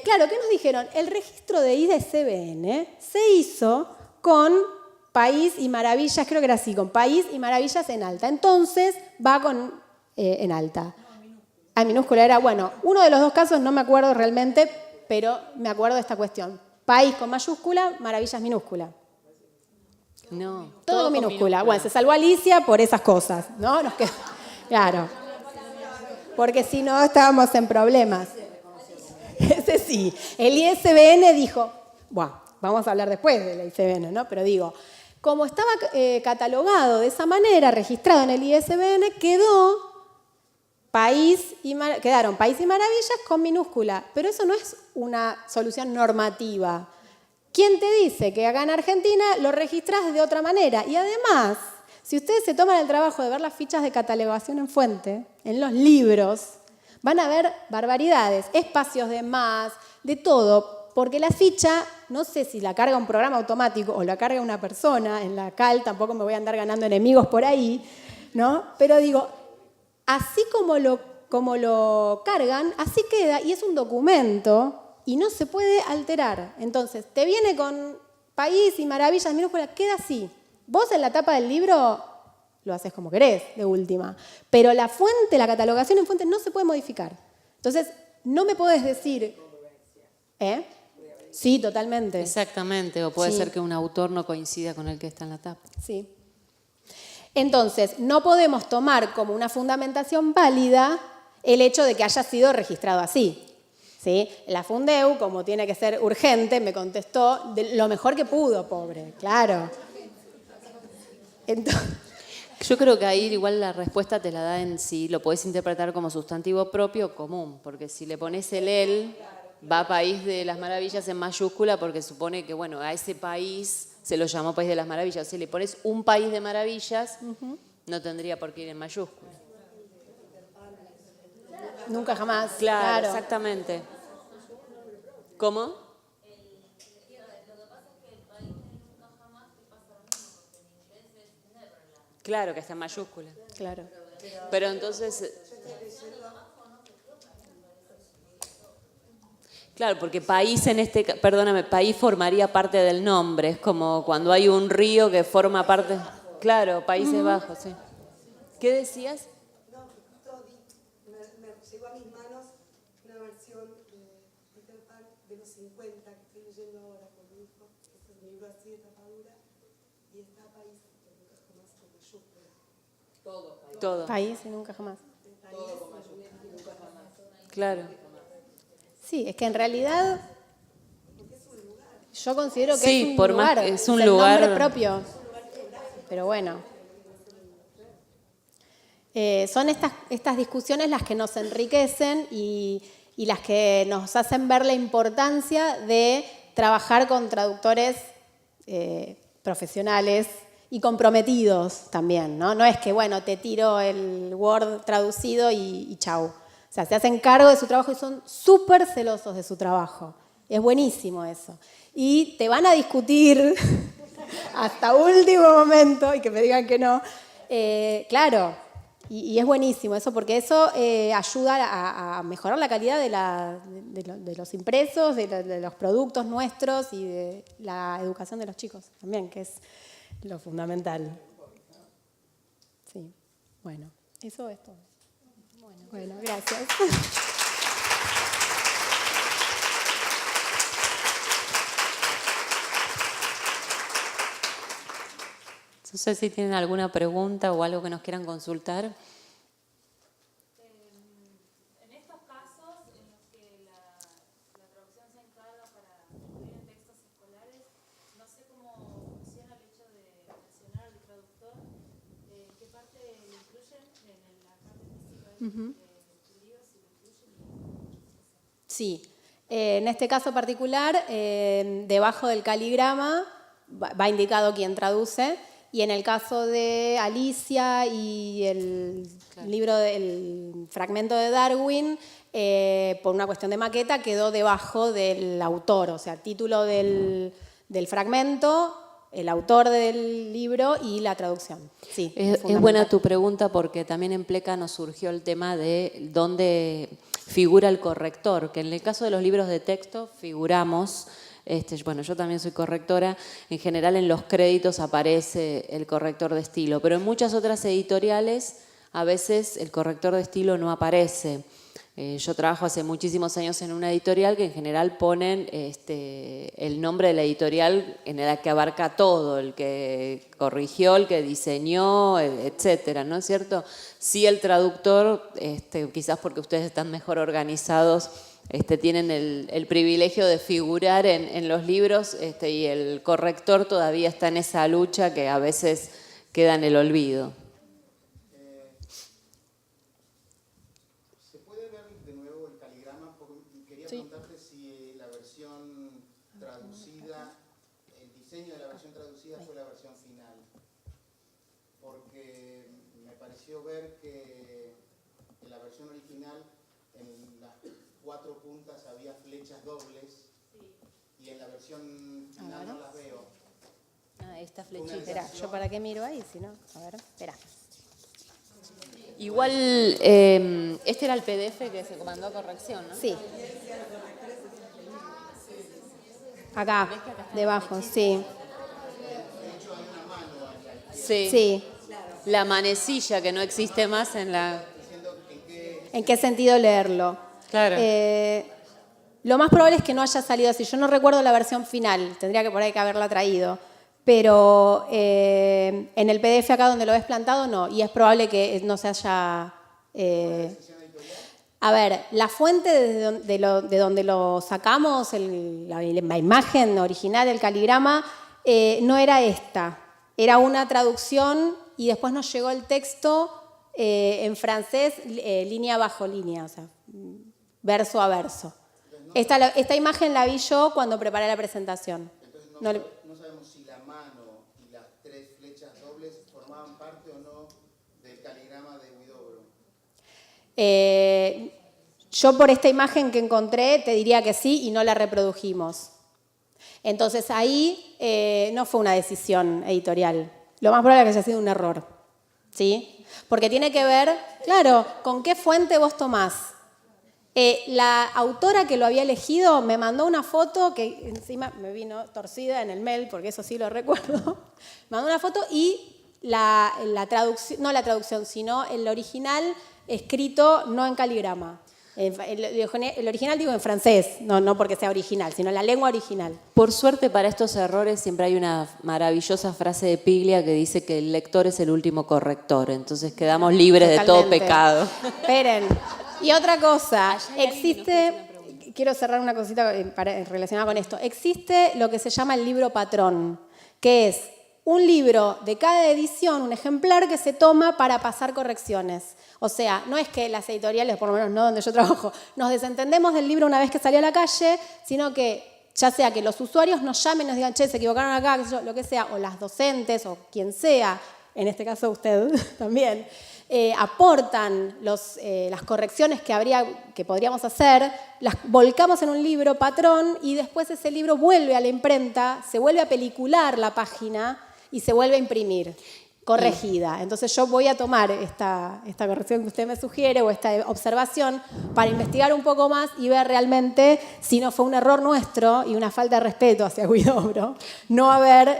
Claro, ¿qué nos dijeron? El registro de ISBN se hizo con país y maravillas, creo que era así, con país y maravillas en alta. Entonces, va con en alta. A minúscula era, bueno, uno de los dos casos no me acuerdo realmente, pero me acuerdo de esta cuestión. País con mayúscula, maravillas minúscula. No. Todo con minúscula. Bueno, se salvó Alicia por esas cosas, ¿no? Claro. Porque si no, estábamos en problemas. Ese sí. El ISBN dijo, bueno, vamos a hablar después de la ISBN, ¿no? Pero digo, como estaba catalogado de esa manera, registrado en el ISBN, quedaron País y Maravillas con minúscula. Pero eso no es una solución normativa. ¿Quién te dice que acá en Argentina lo registrás de otra manera? Y además, si ustedes se toman el trabajo de ver las fichas de catalogación en fuente, en los libros, van a ver barbaridades, espacios de más, de todo. Porque la ficha, no sé si la carga un programa automático o la carga una persona, en la CAL tampoco me voy a andar ganando enemigos por ahí, ¿no? Pero digo, así como lo cargan, así queda y es un documento y no se puede alterar. Entonces, te viene con País y Maravillas, minúscula, queda así. Vos en la tapa del libro lo haces como querés, de última. Pero la fuente, la catalogación en fuente no se puede modificar. Entonces, no me podés decir... Sí, totalmente. Exactamente, o puede Sí. ser que un autor no coincida con el que está en la tapa. Sí. Entonces, no podemos tomar como una fundamentación válida el hecho de que haya sido registrado así. ¿Sí? La Fundeu, como tiene que ser urgente, me contestó de lo mejor que pudo, pobre, claro. Entonces, Yo creo que ahí igual la respuesta te la da en sí, lo podés interpretar como sustantivo propio o común, porque si le pones el él, va a País de las Maravillas en mayúscula porque supone que, bueno, a ese país se lo llamó País de las Maravillas. Si le pones un País de Maravillas, no tendría por qué ir en mayúscula. nunca jamás. Claro, exactamente. ¿Cómo? Claro, que está en mayúscula. Claro. Pero entonces... Claro, porque país país formaría parte del nombre. Es como cuando hay un río que forma parte... Claro, Países Bajos, sí. ¿Qué decías? No, justo me llegó a mis manos una versión de Peter Pan de los 50 que estoy leyendo ahora con mi hijo, que es un libro así de tapadura, y está País y nunca jamás con mayúscula. Todo. País y nunca jamás. Claro. Sí, es que en realidad yo considero que Sí, es un por más lugar, que es un el lugar- nombre propio. Pero bueno. Son estas discusiones las que nos enriquecen y las que nos hacen ver la importancia de trabajar con traductores profesionales y comprometidos también, ¿no? No es que, bueno, te tiro el Word traducido y chau. O sea, se hacen cargo de su trabajo y son súper celosos de su trabajo. Es buenísimo eso. Y te van a discutir hasta último momento y que me digan que no. Claro, y es buenísimo eso porque eso ayuda a mejorar la calidad de los impresos, de los productos nuestros y de la educación de los chicos también, que es lo fundamental. Sí, bueno, eso es todo. Bueno, gracias. No sé si tienen alguna pregunta o algo que nos quieran consultar. En estos casos en los que la traducción se encarga para incluir en textos escolares, no sé cómo funciona el hecho de mencionar al traductor, qué parte lo incluyen en la parte física del libro, si lo incluyen. Sí, en este caso particular, debajo del caligrama va indicado quién traduce. Y en el caso de Alicia y el libro, el fragmento de Darwin, por una cuestión de maqueta, quedó debajo del autor, o sea, título del fragmento, el autor del libro y la traducción. Sí, Es buena tu pregunta porque también en Pleca nos surgió el tema de dónde figura el corrector, que en el caso de los libros de texto figuramos... bueno, yo también soy correctora, en general en los créditos aparece el corrector de estilo, pero en muchas otras editoriales a veces el corrector de estilo no aparece. Yo trabajo hace muchísimos años en una editorial que en general ponen el nombre de la editorial en el que abarca todo, el que corrigió, el que diseñó, etcétera, ¿no es cierto? Sí, el traductor, quizás porque ustedes están mejor organizados, tienen el privilegio de figurar en los libros y el corrector todavía está en esa lucha que a veces queda en el olvido. ¿Se puede ver de nuevo el caligrama? Porque quería preguntarte si la versión traducida, el diseño de la versión traducida fue la versión final. Porque me pareció ver que en la versión original, en las 4 puntas había flechas dobles, y en la versión final no las veo. Ah, esta flechita. Espera, ¿yo para qué miro ahí? Si no, a ver, espera. Igual, este era el PDF que se mandó a corrección, ¿no? Sí. Acá, debajo, sí. Sí. Sí. La manecilla que no existe más en la... ¿En qué sentido leerlo? Claro. Lo más probable es que no haya salido así. Yo no recuerdo la versión final, tendría que por ahí que haberla traído. Pero en el PDF acá donde lo ves plantado, no. Y es probable que no se haya... A ver, la fuente de donde lo sacamos, la imagen original del caligrama, no era esta. Era una traducción y después nos llegó el texto en francés, línea bajo línea, o sea, verso a verso. Esta imagen la vi yo cuando preparé la presentación. No sabemos si la mano y las 3 flechas dobles formaban parte o no del caligrama de Huidobro. Yo por esta imagen que encontré te diría que sí y no la reprodujimos. Entonces ahí no fue una decisión editorial. Lo más probable es que haya sido un error, ¿sí? Porque tiene que ver, claro, con qué fuente vos tomás. La autora que lo había elegido me mandó una foto que encima me vino torcida en el mail, porque eso sí lo recuerdo. Me mandó una foto y la traducción, no la traducción, sino el original escrito no en caligrama. El original digo en francés, no porque sea original, sino la lengua original. Por suerte para estos errores siempre hay una maravillosa frase de Piglia que dice que el lector es el último corrector, entonces quedamos libres de todo pecado. Esperen. Y otra cosa, existe, quiero cerrar una cosita relacionada con esto, existe lo que se llama el libro patrón, que es un libro de cada edición, un ejemplar que se toma para pasar correcciones. O sea, no es que las editoriales, por lo menos no donde yo trabajo, nos desentendemos del libro una vez que salió a la calle, sino que ya sea que los usuarios nos llamen y nos digan, che, se equivocaron acá, lo que sea, o las docentes, o quien sea, en este caso usted también, aportan las correcciones que podríamos hacer, las volcamos en un libro patrón y después ese libro vuelve a la imprenta, se vuelve a pelicular la página y se vuelve a imprimir. Corregida. Entonces yo voy a tomar esta corrección que usted me sugiere o esta observación para investigar un poco más y ver realmente si no fue un error nuestro y una falta de respeto hacia Huidobro no haber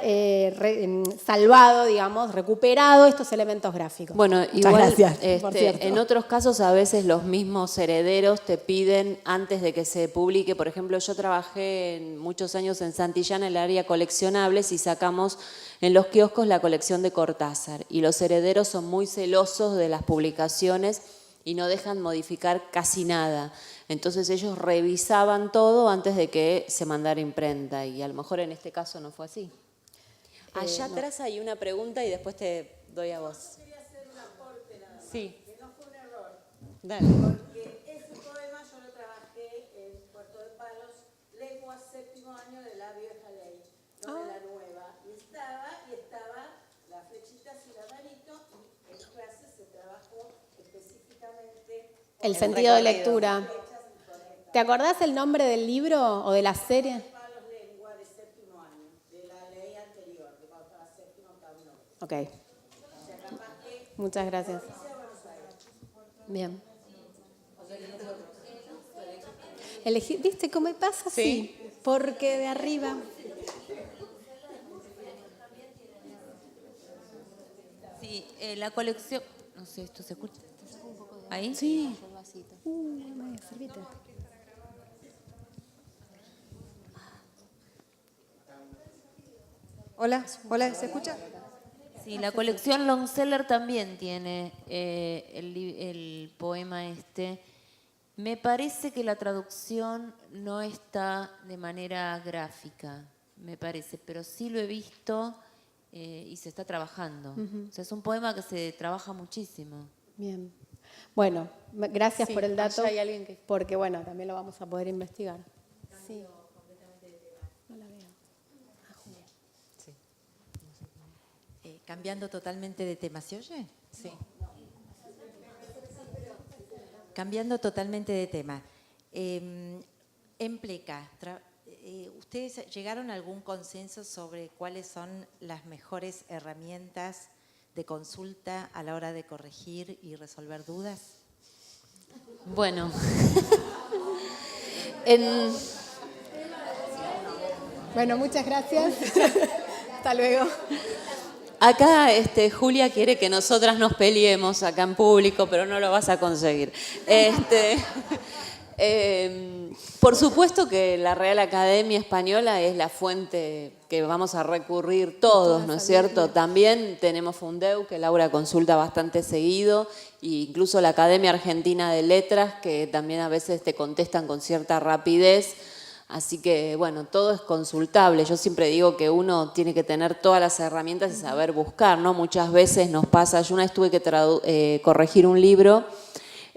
salvado, digamos, recuperado estos elementos gráficos. Bueno, Muchas igual gracias, por cierto. en otros casos a veces los mismos herederos te piden antes de que se publique. Por ejemplo, yo trabajé muchos años en Santillán en el área coleccionables y sacamos en los kioscos la colección de Cortázar y los herederos son muy celosos de las publicaciones y no dejan modificar casi nada. Entonces ellos revisaban todo antes de que se mandara imprenta y a lo mejor en este caso no fue así. Allá atrás hay una pregunta y después te doy a vos. Yo quería hacer un aporte nada más, Sí. que no fue un error. Dale. Porque ese poema yo lo trabajé en Puerto de Palos, lengua 7º año de la vieja ley, no de la nueva. Y estaba la flechita y la manito, y en clase se trabajó específicamente El sentido de lectura. ¿Te acordás el nombre del libro o de la serie? Palos, lengua de 7º año, de la ley anterior, de cuando estaba 7º, octavo y noveno. Ok. O sea, capaz que Muchas gracias. Bien. ¿Viste cómo pasa? Sí. Porque de arriba. Sí, la colección... No sé, ¿esto se escucha? ¿Ahí? Sí. Hola, ¿se escucha? Sí, la colección Longseller también tiene el poema este. Me parece que la traducción no está de manera gráfica, me parece, pero sí lo he visto y se está trabajando. O sea, es un poema que se trabaja muchísimo. Bien. Bueno, gracias Sí, por el dato, allá hay alguien que... porque bueno, también lo vamos a poder investigar. Sí. No la veo. Ah, Julia. Cambiando totalmente de tema, ¿se oye? Sí. Cambiando totalmente de tema. En Pleca, ¿ustedes llegaron a algún consenso sobre cuáles son las mejores herramientas de consulta a la hora de corregir y resolver dudas? Bueno, Bueno, muchas gracias. Hasta luego. acá Julia quiere que nosotras nos peleemos acá en público, pero no lo vas a conseguir. Por supuesto que la Real Academia Española es la fuente que vamos a recurrir todos, ¿no es cierto? También tenemos Fundeu, que Laura consulta bastante seguido, e incluso la Academia Argentina de Letras, que también a veces te contestan con cierta rapidez. Así que, bueno, todo es consultable. Yo siempre digo que uno tiene que tener todas las herramientas y saber buscar, ¿no? Muchas veces nos pasa, yo una vez tuve que corregir un libro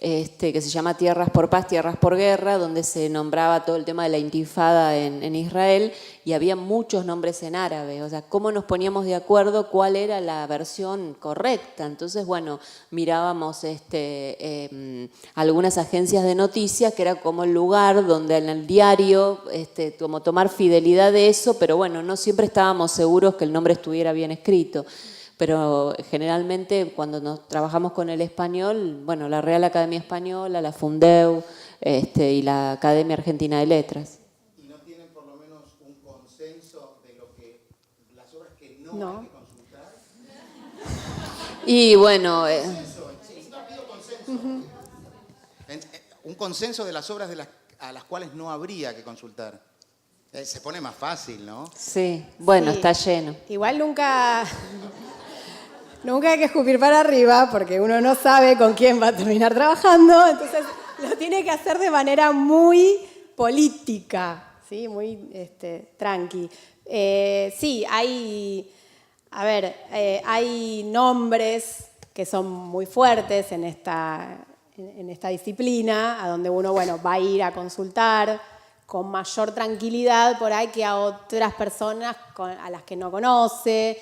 que se llama Tierras por Paz, Tierras por Guerra, donde se nombraba todo el tema de la intifada en Israel y había muchos nombres en árabe. O sea, ¿cómo nos poníamos de acuerdo cuál era la versión correcta? Entonces, bueno, mirábamos algunas agencias de noticias, que era como el lugar donde en el diario, como tomar fidelidad de eso, pero bueno, no siempre estábamos seguros que el nombre estuviera bien escrito. Pero generalmente cuando nos trabajamos con el español, bueno, la Real Academia Española, la Fundeu y la Academia Argentina de Letras. ¿Y no tienen por lo menos un consenso de las obras que no hay que consultar? Y bueno... Un consenso de las obras a las cuales no habría que consultar. Se pone más fácil, ¿no? Sí, bueno, Sí. está lleno. Igual nunca hay que escupir para arriba porque uno no sabe con quién va a terminar trabajando, entonces lo tiene que hacer de manera muy política, ¿sí? Muy tranqui. Sí, hay nombres que son muy fuertes en esta disciplina, a donde uno, va a ir a consultar con mayor tranquilidad por ahí que a otras personas a las que no conoce.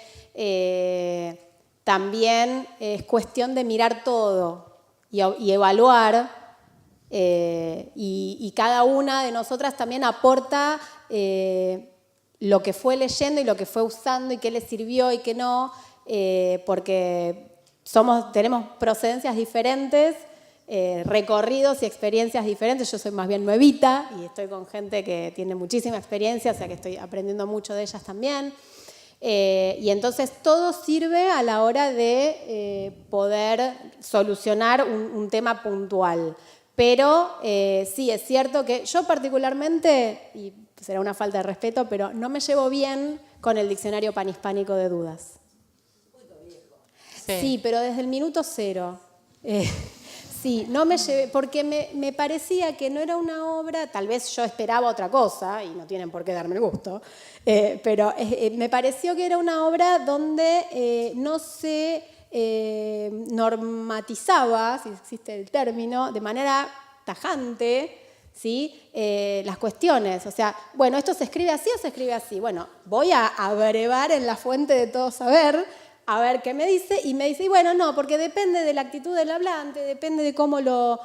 También es cuestión de mirar todo y evaluar, y cada una de nosotras también aporta lo que fue leyendo y lo que fue usando y qué le sirvió y qué no, porque tenemos procedencias diferentes, recorridos y experiencias diferentes. Yo soy más bien nuevita y estoy con gente que tiene muchísima experiencia, o sea que estoy aprendiendo mucho de ellas también. Y entonces todo sirve a la hora de poder solucionar un tema puntual. Pero sí, es cierto que yo particularmente, y será una falta de respeto, pero no me llevo bien con el diccionario panhispánico de dudas. Sí, pero desde el minuto cero. Sí, no me llevé, porque me parecía que no era una obra, tal vez yo esperaba otra cosa, y no tienen por qué darme el gusto, pero me pareció que era una obra donde no se normatizaba, si existe el término, de manera tajante, ¿sí? Las cuestiones. O sea, bueno, ¿esto se escribe así o se escribe así? Bueno, voy a abrevar en la fuente de todo saber, a ver qué me dice, y me dice, y bueno, no, porque depende de la actitud del hablante, depende de cómo lo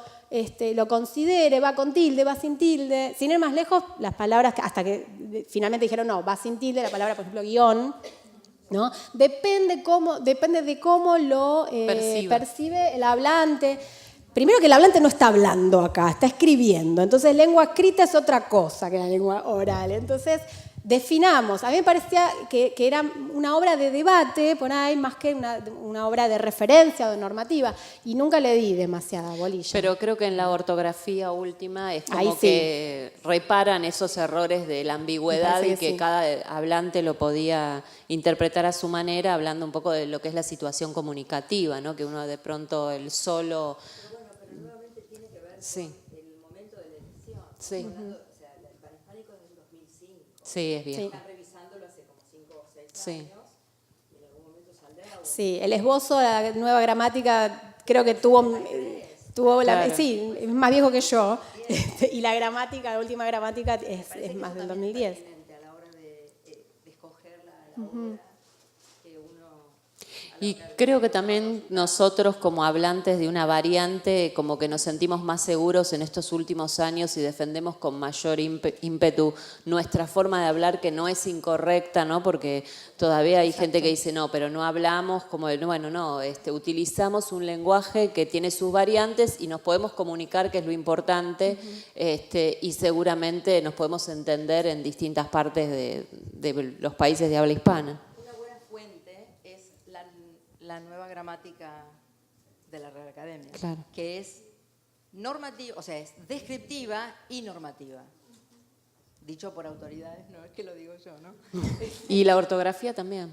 considere, va con tilde, va sin tilde. Sin ir más lejos, las palabras, hasta que finalmente dijeron, no, va sin tilde, la palabra, por ejemplo, guión, ¿no? Depende de cómo lo percibe el hablante. Primero que el hablante no está hablando acá, está escribiendo. Entonces, lengua escrita es otra cosa que la lengua oral. Entonces, definamos. A mí me parecía que era una obra de debate, por ahí, más que una obra de referencia o de normativa. Y nunca le di demasiada bolilla. Pero creo que en la ortografía última es como Ahí sí. que reparan esos errores de la ambigüedad Me parece y que sí. cada hablante lo podía interpretar a su manera, hablando un poco de lo que es la situación comunicativa, ¿no? Que uno de pronto el solo... Sí. Sí. O sea, el panhispánico es del 2005. Sí, es viejo. Están revisándolo hace como 5 o 6 Sí. años y en algún momento saldrá. Sí, el esbozo, la nueva gramática, creo que tuvo Claro. sí, es más viejo que yo. Y la gramática, la última gramática es más del 2010. A la hora de escoger la obra que uno... Y creo que también nosotros como hablantes de una variante como que nos sentimos más seguros en estos últimos años y defendemos con mayor ímpetu nuestra forma de hablar, que no es incorrecta, ¿no? Porque todavía hay gente que dice no, pero no hablamos como de, bueno, no, utilizamos un lenguaje que tiene sus variantes y nos podemos comunicar, que es lo importante, y seguramente nos podemos entender en distintas partes de los países de habla hispana. Una buena fuente es la nueva gramática de la Real Academia, Claro. que es normativa, o sea, es descriptiva y normativa. Dicho por autoridades, no es que lo digo yo, ¿no? Y la ortografía también.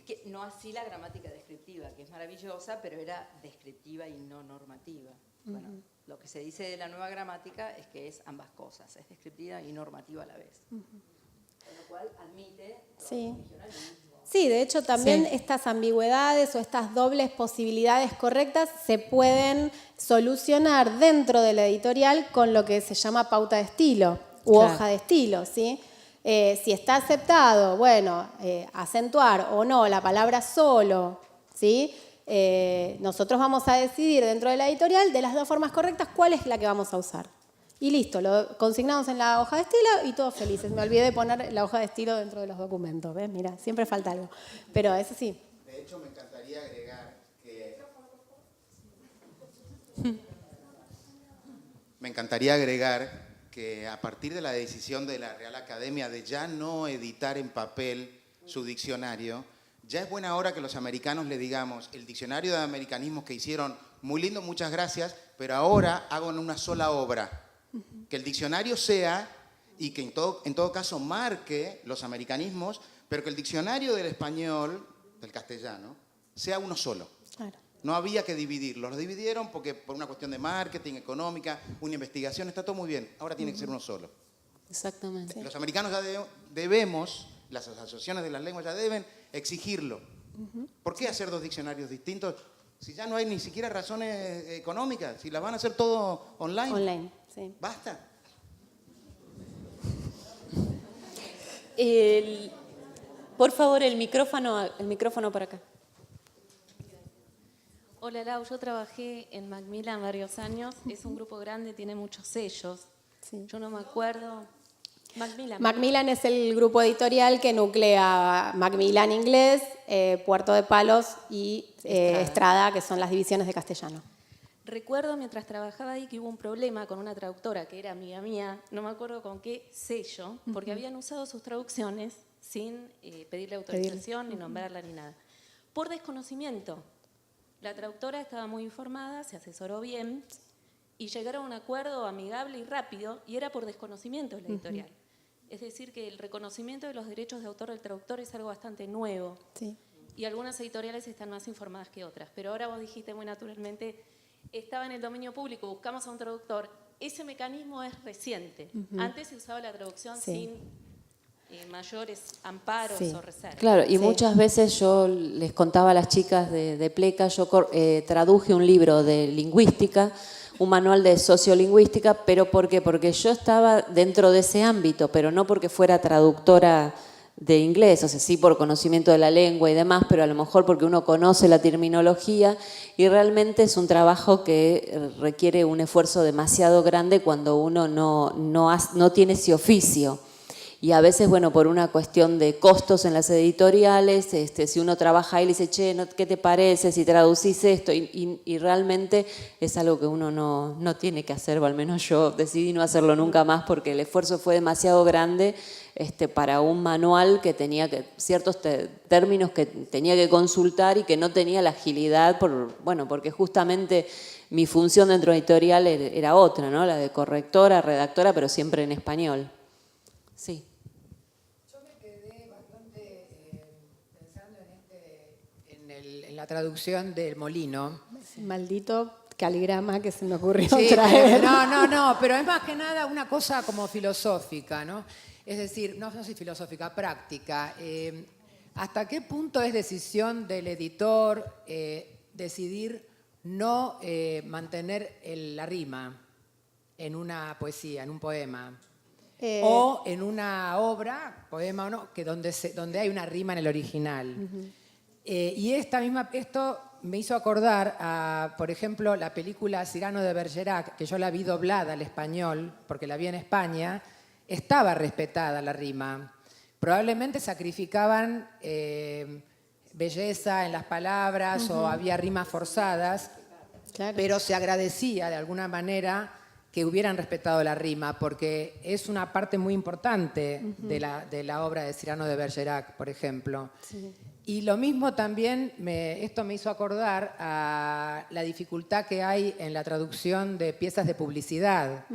Que no así la gramática descriptiva, que es maravillosa, pero era descriptiva y no normativa. Bueno, lo que se dice de la nueva gramática es que es ambas cosas, es descriptiva y normativa a la vez. Con lo cual admite Sí. regionalismo. Sí, de hecho también Sí. estas ambigüedades o estas dobles posibilidades correctas se pueden solucionar dentro de la editorial con lo que se llama pauta de estilo u Claro. hoja de estilo, ¿sí? Si está aceptado, bueno, acentuar o no la palabra solo, ¿sí? Nosotros vamos a decidir dentro de la editorial de las dos formas correctas cuál es la que vamos a usar. Y listo, lo consignamos en la hoja de estilo y todos felices. Me olvidé de poner la hoja de estilo dentro de los documentos, ¿ves? Mira, siempre falta algo. Pero eso sí. De hecho, me encantaría agregar que... Me encantaría agregar que a partir de la decisión de la Real Academia de ya no editar en papel su diccionario, ya es buena hora que los americanos le digamos, el diccionario de americanismos que hicieron, muy lindo, muchas gracias, pero ahora hagan una sola obra. Que el diccionario sea, y que en todo caso marque los americanismos, pero que el diccionario del español, del castellano, sea uno solo. Claro. No había que dividirlos. Los dividieron porque por una cuestión de marketing, económica, una investigación, está todo muy bien. Ahora tiene que ser uno solo. Exactamente. Los americanos ya debemos, las asociaciones de las lenguas ya deben exigirlo. ¿Por qué hacer dos diccionarios distintos si ya no hay ni siquiera razones económicas? Si las van a hacer todo online. Online, sí. Basta. Por favor, el micrófono por acá. Hola Lau, yo trabajé en Macmillan varios años, es un grupo grande, tiene muchos sellos. Sí. Yo no me acuerdo. Macmillan. Macmillan es el grupo editorial que nuclea Macmillan Inglés, Puerto de Palos y Estrada, que son las divisiones de castellano. Recuerdo mientras trabajaba ahí que hubo un problema con una traductora que era amiga mía, no me acuerdo con qué sello, porque habían usado sus traducciones sin pedirle autorización, ni nombrarla, ni nada. Por desconocimiento. La traductora estaba muy informada, se asesoró bien y llegaron a un acuerdo amigable y rápido, y era por desconocimiento de la editorial. Es decir, que el reconocimiento de los derechos de autor del traductor es algo bastante nuevo. Sí. Y algunas editoriales están más informadas que otras. Pero ahora vos dijiste muy naturalmente, estaba en el dominio público, buscamos a un traductor. Ese mecanismo es reciente. Antes se usaba la traducción sin mayores amparos o reservas. Claro, y Sí. muchas veces yo les contaba a las chicas de Pleca, yo traduje un libro de lingüística, un manual de sociolingüística, pero ¿por qué? Porque yo estaba dentro de ese ámbito, pero no porque fuera traductora de inglés, o sea, sí por conocimiento de la lengua y demás, pero a lo mejor porque uno conoce la terminología y realmente es un trabajo que requiere un esfuerzo demasiado grande cuando uno no tiene ese oficio. Y a veces, bueno, por una cuestión de costos en las editoriales, si uno trabaja ahí le dice, che, ¿qué te parece si traducís esto? Y realmente es algo que uno no tiene que hacer, o al menos yo decidí no hacerlo nunca más porque el esfuerzo fue demasiado grande para un manual que tenía ciertos términos que tenía que consultar y que no tenía la agilidad, porque justamente mi función dentro de editorial era otra, ¿no? La de correctora, redactora, pero siempre en español. Sí. Yo me quedé bastante pensando en la traducción del Molino. Maldito caligrama que se me ocurrió Sí, traer. no, pero es más que nada una cosa como filosófica, ¿no? Es decir, no sé si filosófica, práctica. ¿Hasta qué punto es decisión del editor decidir no mantener la rima en una poesía, en un poema? O en una obra, poema o no, que donde hay una rima en el original. Y esto me hizo acordar a, por ejemplo, la película Cyrano de Bergerac, que yo la vi doblada al español, porque la vi en España, estaba respetada la rima. Probablemente sacrificaban belleza en las palabras o había rimas forzadas, Claro. pero se agradecía de alguna manera que hubieran respetado la rima, porque es una parte muy importante de la obra de Cyrano de Bergerac, por ejemplo. Sí. Y lo mismo también, esto me hizo acordar a la dificultad que hay en la traducción de piezas de publicidad,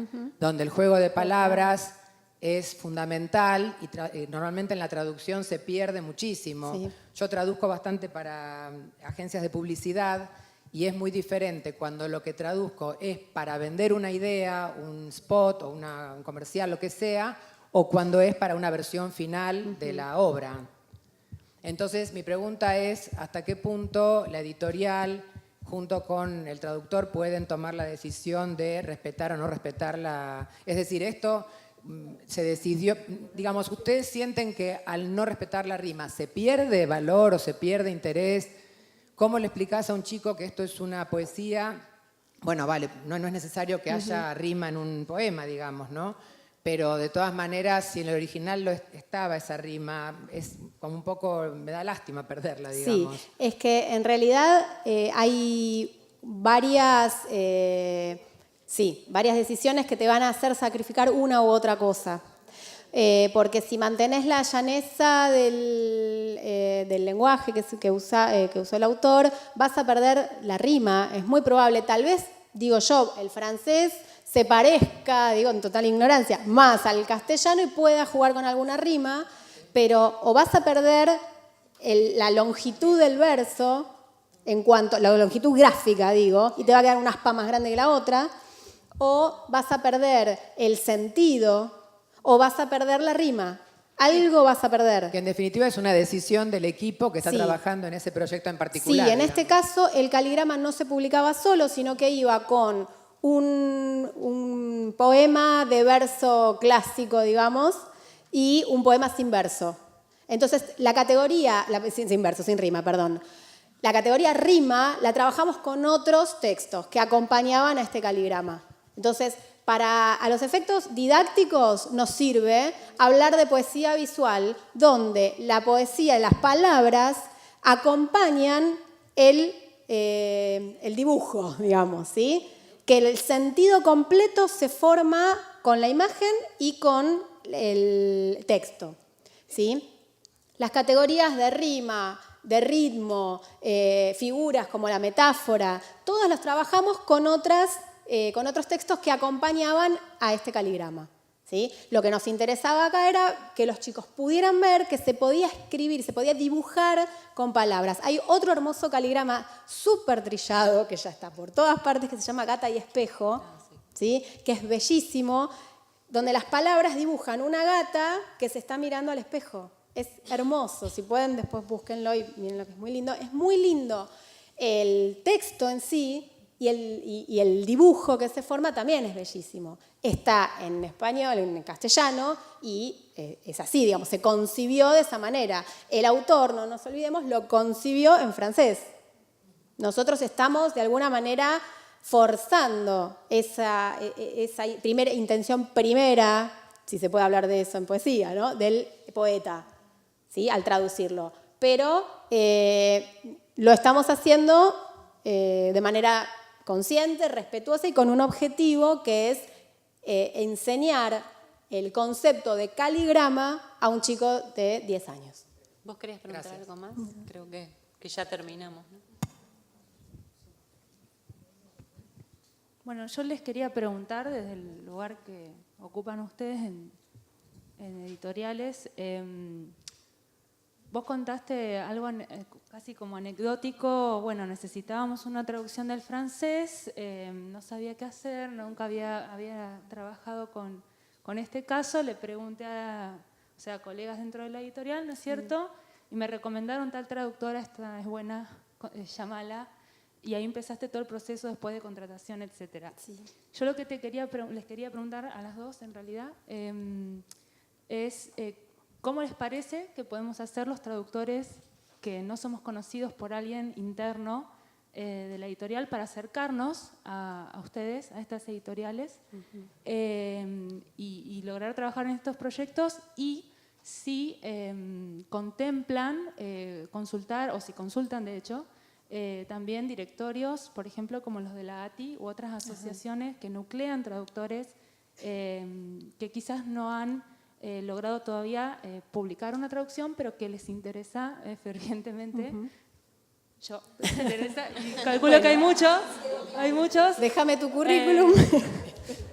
donde el juego de palabras es fundamental y normalmente en la traducción se pierde muchísimo. Sí. Yo traduzco bastante para agencias de publicidad y es muy diferente cuando lo que traduzco es para vender una idea, un spot o un comercial, lo que sea, o cuando es para una versión final de la obra. Entonces, mi pregunta es, ¿hasta qué punto la editorial, junto con el traductor, pueden tomar la decisión de respetar o no respetar la... Es decir, esto se decidió... Digamos, ¿ustedes sienten que al no respetar la rima se pierde valor o se pierde interés? ¿Cómo le explicás a un chico que esto es una poesía? Bueno, vale, no es necesario que haya rima en un poema, digamos, ¿no? Pero de todas maneras, si en el original estaba esa rima, es como un poco, me da lástima perderla, digamos. Sí, es que en realidad hay varias decisiones que te van a hacer sacrificar una u otra cosa. Porque si mantenés la llaneza del lenguaje que usó el autor, vas a perder la rima. Es muy probable, tal vez, digo yo, el francés se parezca, digo en total ignorancia, más al castellano y pueda jugar con alguna rima, pero o vas a perder la longitud del verso, en cuanto a la longitud gráfica, digo, y te va a quedar una aspa más grande que la otra, o vas a perder el sentido, o vas a perder la rima. Algo vas a perder. Que en definitiva es una decisión del equipo que está Sí. trabajando en ese proyecto en particular. Sí, en este caso el caligrama no se publicaba solo, sino que iba con un poema de verso clásico, digamos, y un poema sin verso. Entonces, la categoría, sin verso, sin rima, perdón. La categoría rima la trabajamos con otros textos que acompañaban a este caligrama. Entonces, a los efectos didácticos nos sirve hablar de poesía visual, donde la poesía y las palabras acompañan el dibujo, digamos, ¿sí? Que el sentido completo se forma con la imagen y con el texto, ¿sí? Las categorías de rima, de ritmo, figuras como la metáfora, todas las trabajamos con otros textos que acompañaban a este caligrama, ¿sí? Lo que nos interesaba acá era que los chicos pudieran ver que se podía escribir, se podía dibujar con palabras. Hay otro hermoso caligrama súper trillado, que ya está por todas partes, que se llama Gata y Espejo, ¿sí? Que es bellísimo, donde las palabras dibujan una gata que se está mirando al espejo. Es hermoso, si pueden después búsquenlo y miren lo que es muy lindo. Es muy lindo. El texto en sí y el dibujo que se forma también es bellísimo. Está en español, en castellano, y es así, digamos, se concibió de esa manera. El autor, no nos olvidemos, lo concibió en francés. Nosotros estamos, de alguna manera, forzando esa primera intención primera, si se puede hablar de eso en poesía, ¿no? Del poeta, ¿sí? Al traducirlo. Pero lo estamos haciendo de manera consciente, respetuosa y con un objetivo que es enseñar el concepto de caligrama a un chico de 10 años. ¿Vos querías preguntar Gracias. algo más? Creo que ya terminamos, ¿no? Bueno, yo les quería preguntar desde el lugar que ocupan ustedes en editoriales, vos contaste algo casi como anecdótico. Bueno, necesitábamos una traducción del francés, no sabía qué hacer, nunca había trabajado con este caso. Le pregunté a colegas dentro de la editorial, ¿no es cierto? Y me recomendaron tal traductora, esta es buena, llámala. Y ahí empezaste todo el proceso después de contratación, etc. Sí. Yo lo que les quería preguntar a las dos, en realidad, es ¿cómo les parece que podemos hacer los traductores que no somos conocidos por alguien interno de la editorial para acercarnos a ustedes, a estas editoriales, y lograr trabajar en estos proyectos? Y si contemplan consultar, o si consultan de hecho, también directorios, por ejemplo, como los de la ATI u otras asociaciones que nuclean traductores que quizás no han logrado todavía publicar una traducción, pero que les interesa fervientemente. Yo, les interesa, y calculo que hay muchos. Déjame tu currículum.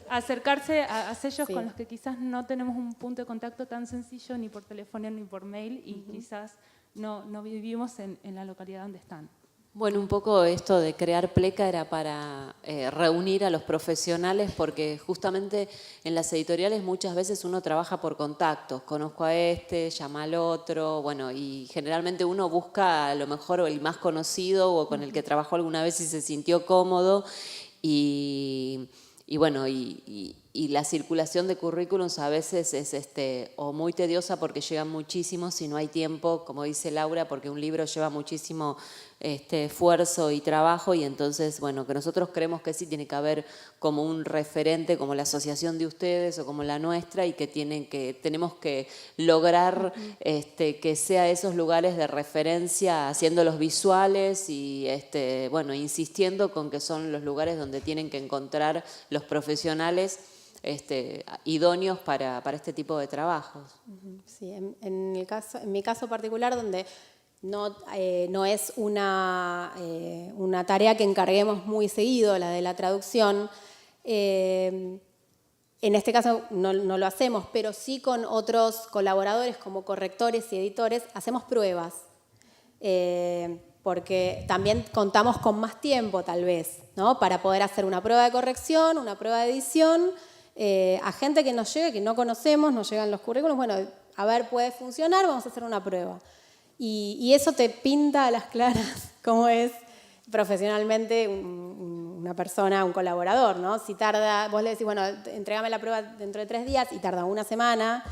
Acercarse a sellos Sí. con los que quizás no tenemos un punto de contacto tan sencillo ni por teléfono ni por mail, y quizás no vivimos en la localidad donde están. Bueno, un poco esto de crear Pleca era para reunir a los profesionales, porque justamente en las editoriales muchas veces uno trabaja por contactos. Conozco a este, llama al otro, bueno, y generalmente uno busca a lo mejor el más conocido o con el que trabajó alguna vez y se sintió cómodo. Y bueno, y la circulación de currículums a veces es o muy tediosa porque llegan muchísimos, si no hay tiempo, como dice Laura, porque un libro lleva muchísimo esfuerzo y trabajo, y entonces, bueno, que nosotros creemos que sí tiene que haber como un referente, como la asociación de ustedes o como la nuestra, y que tenemos que lograr que sea esos lugares de referencia, haciendo los visuales y bueno, insistiendo con que son los lugares donde tienen que encontrar los profesionales idóneos para este tipo de trabajos. Sí, en mi caso particular, donde no es una tarea que encarguemos muy seguido, la de la traducción, en este caso no lo hacemos, pero sí con otros colaboradores como correctores y editores hacemos pruebas, porque también contamos con más tiempo tal vez, ¿no? Para poder hacer una prueba de corrección, una prueba de edición, a gente que nos llega, que no conocemos, nos llegan los currículos, bueno, a ver, puede funcionar, vamos a hacer una prueba. Y eso te pinta a las claras cómo es profesionalmente una persona, un colaborador, ¿no? Si tarda, vos le decís, bueno, entrégame la prueba dentro de 3 días y tarda una semana,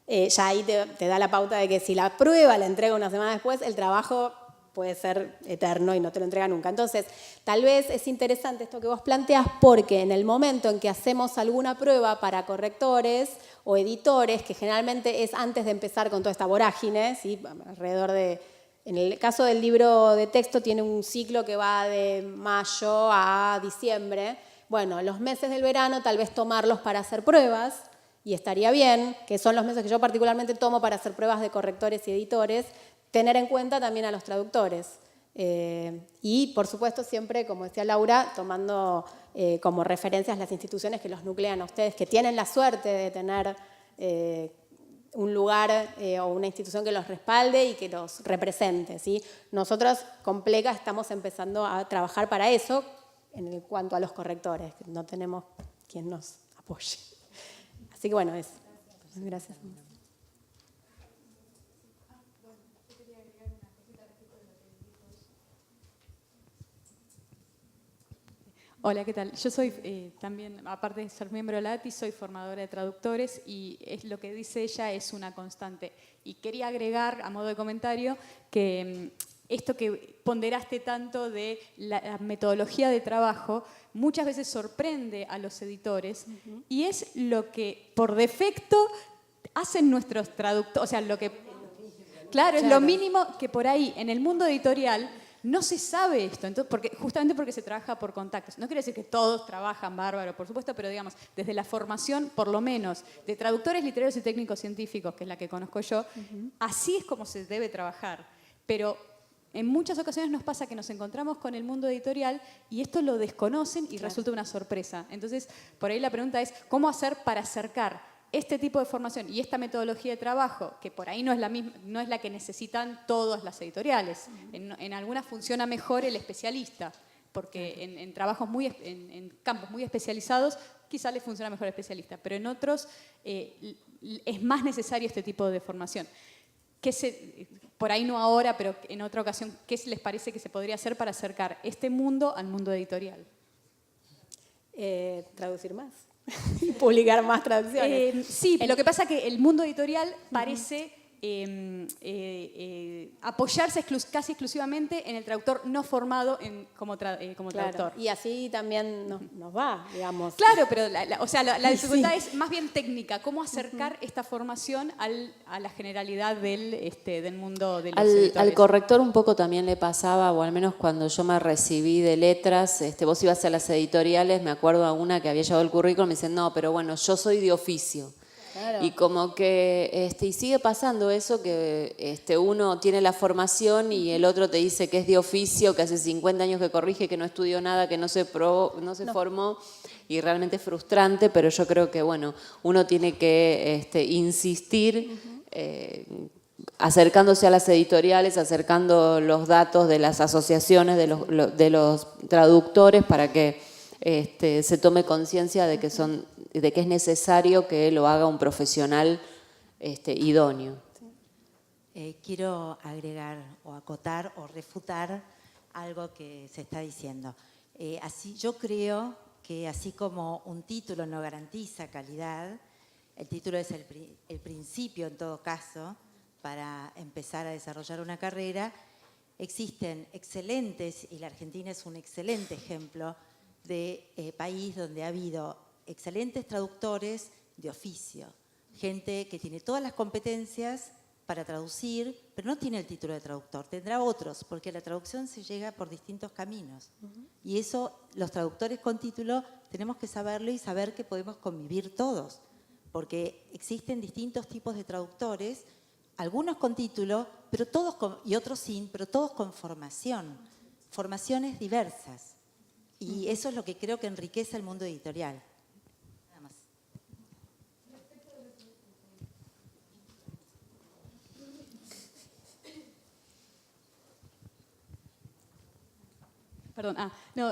ya ahí te da la pauta de que si la prueba la entrega una semana después, el trabajo puede ser eterno y no te lo entrega nunca. Entonces, tal vez es interesante esto que vos planteás, porque en el momento en que hacemos alguna prueba para correctores o editores, que generalmente es antes de empezar con toda esta vorágine, ¿sí? Alrededor de, en el caso del libro de texto tiene un ciclo que va de mayo a diciembre. Bueno, los meses del verano tal vez tomarlos para hacer pruebas, y estaría bien, que son los meses que yo particularmente tomo para hacer pruebas de correctores y editores, tener en cuenta también a los traductores. Y, por supuesto, siempre, como decía Laura, tomando como referencias las instituciones que los nuclean a ustedes, que tienen la suerte de tener un lugar o una institución que los respalde y que los represente, ¿sí? Nosotros con Pleca estamos empezando a trabajar para eso en cuanto a los correctores, que no tenemos quien nos apoye. Así que bueno, eso. Gracias. Hola, ¿qué tal? Yo soy también, aparte de ser miembro de la ATI, soy formadora de traductores, y lo que dice ella es una constante. Y quería agregar, a modo de comentario, que esto que ponderaste tanto de la metodología de trabajo muchas veces sorprende a los editores, y es lo que por defecto hacen nuestros traductores. O sea, lo que... Claro, es lo mínimo que por ahí en el mundo editorial no se sabe esto, entonces, justamente porque se trabaja por contactos. No quiere decir que todos trabajan bárbaro, por supuesto, pero digamos, desde la formación, por lo menos, de traductores literarios y técnicos científicos, que es la que conozco yo, así es como se debe trabajar. Pero en muchas ocasiones nos pasa que nos encontramos con el mundo editorial y esto lo desconocen y resulta una sorpresa. Entonces, por ahí la pregunta es, ¿cómo hacer para acercar este tipo de formación y esta metodología de trabajo, que por ahí no es la misma, no es la que necesitan todas las editoriales. En algunas funciona mejor el especialista, porque en trabajos en campos muy especializados quizá les funciona mejor el especialista, pero en otros es más necesario este tipo de formación. Por ahí no ahora, pero en otra ocasión, ¿qué les parece que se podría hacer para acercar este mundo al mundo editorial? Traducir más. Y publicar más traducciones. Sí, lo que pasa es que el mundo editorial parece apoyarse casi exclusivamente en el traductor no formado como traductor. Y así también nos va, digamos. Claro, pero la dificultad es más bien técnica. ¿Cómo acercar esta formación a la generalidad del mundo de los editores? Al corrector un poco también le pasaba, o al menos cuando yo me recibí de letras, vos ibas a las editoriales, me acuerdo a una que había llevado el currículum, me dicen, no, pero bueno, yo soy de oficio. Claro. Y como que y sigue pasando eso, que uno tiene la formación y el otro te dice que es de oficio, que hace 50 años que corrige, que no estudió nada, que no se formó, y realmente es frustrante, pero yo creo que bueno, uno tiene que insistir acercándose a las editoriales, acercando los datos de las asociaciones, de los traductores, para que se tome conciencia de que es necesario que lo haga un profesional idóneo. Quiero agregar o acotar o refutar algo que se está diciendo. Yo creo que así como un título no garantiza calidad, el título es el principio en todo caso para empezar a desarrollar una carrera. Existen excelentes, y la Argentina es un excelente ejemplo de país donde ha habido excelentes traductores de oficio, gente que tiene todas las competencias para traducir, pero no tiene el título de traductor, tendrá otros, porque la traducción se llega por distintos caminos. Y eso, los traductores con título, tenemos que saberlo y saber que podemos convivir todos, porque existen distintos tipos de traductores, algunos con título, pero y otros sin, pero todos con formaciones diversas. Y eso es lo que creo que enriquece el mundo editorial. Nada más. Perdón,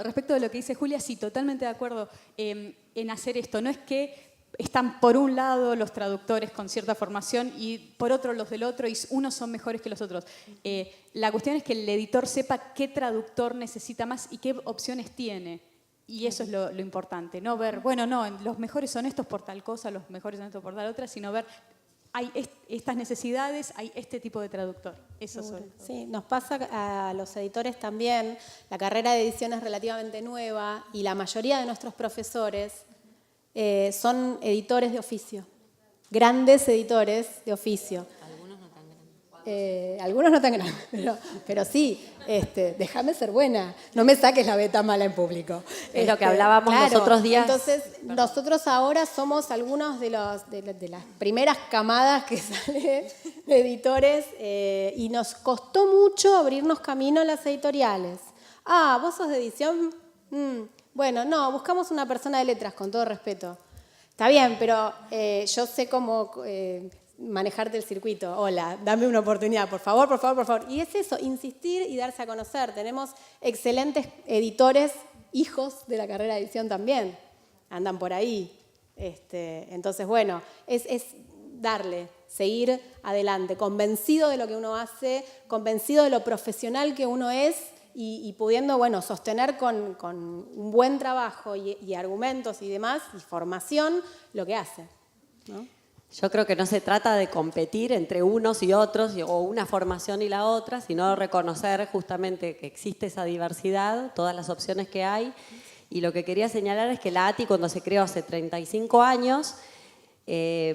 respecto de lo que dice Julia, sí, totalmente de acuerdo en hacer esto. No es que están por un lado los traductores con cierta formación y por otro los del otro, y unos son mejores que los otros. La cuestión es que el editor sepa qué traductor necesita más y qué opciones tiene. Y eso es lo importante. No ver, bueno, no, los mejores son estos por tal cosa, los mejores son estos por tal otra, sino ver, hay estas necesidades, hay este tipo de traductor. Eso es. Sí, nos pasa a los editores también. La carrera de edición es relativamente nueva y la mayoría de nuestros profesores son editores de oficio, grandes editores de oficio. Algunos no tan grandes, pero sí, déjame ser buena, no me saques la beta mala en público. Es lo que hablábamos los otros días. Entonces, nosotros ahora somos algunos de las primeras camadas que sale de editores y nos costó mucho abrirnos camino en las editoriales. ¿Vos sos de edición? Bueno, no, buscamos una persona de letras, con todo respeto. Está bien, pero yo sé cómo manejarte el circuito. Hola, dame una oportunidad, por favor, por favor, por favor. Y es eso, insistir y darse a conocer. Tenemos excelentes editores, hijos de la carrera de edición también. Andan por ahí. Entonces, bueno, es darle, seguir adelante, convencido de lo que uno hace, convencido de lo profesional que uno es, y pudiendo, bueno, sostener con un buen trabajo y argumentos y demás, y formación, lo que hace, ¿no? Yo creo que no se trata de competir entre unos y otros, o una formación y la otra, sino reconocer justamente que existe esa diversidad, todas las opciones que hay. Y lo que quería señalar es que la ATI, cuando se creó hace 35 años,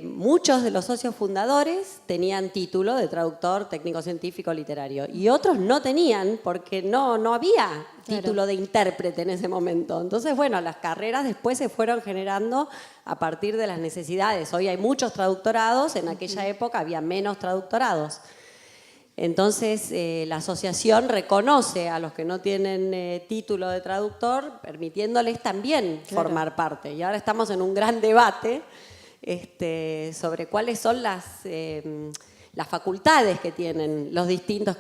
muchos de los socios fundadores tenían título de traductor técnico científico literario y otros no tenían porque no había título de intérprete en ese momento. Entonces, bueno, las carreras después se fueron generando a partir de las necesidades. Hoy hay muchos traductorados, en aquella época había menos traductorados. Entonces, la asociación reconoce a los que no tienen título de traductor, permitiéndoles también formar parte. Y ahora estamos en un gran debate sobre cuáles son las facultades que tienen los distintos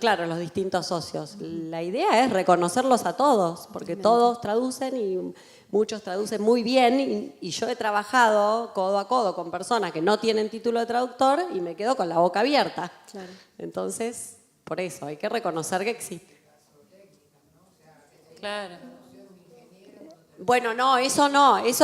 socios. La idea es reconocerlos a todos, porque todos traducen y muchos traducen muy bien, y yo he trabajado codo a codo con personas que no tienen título de traductor y me quedo con la boca abierta. Claro. Entonces, por eso, hay que reconocer que existe. Claro. Bueno, no, eso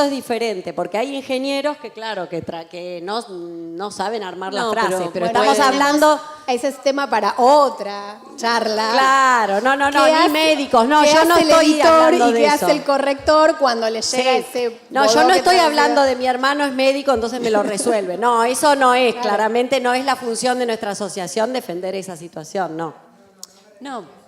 es diferente, porque hay ingenieros que, claro, que no saben armar la frase, pero bueno, estamos hablando... Ese es tema para otra charla. Claro, no, ni médicos, no, ¿qué yo no hace el estoy editor hablando y de qué eso. hace el corrector cuando le llega ese... No, yo no estoy hablando de mi hermano es médico, entonces me lo resuelve. No, eso no es, Claro. claramente no es la función de nuestra asociación defender esa situación, no. No.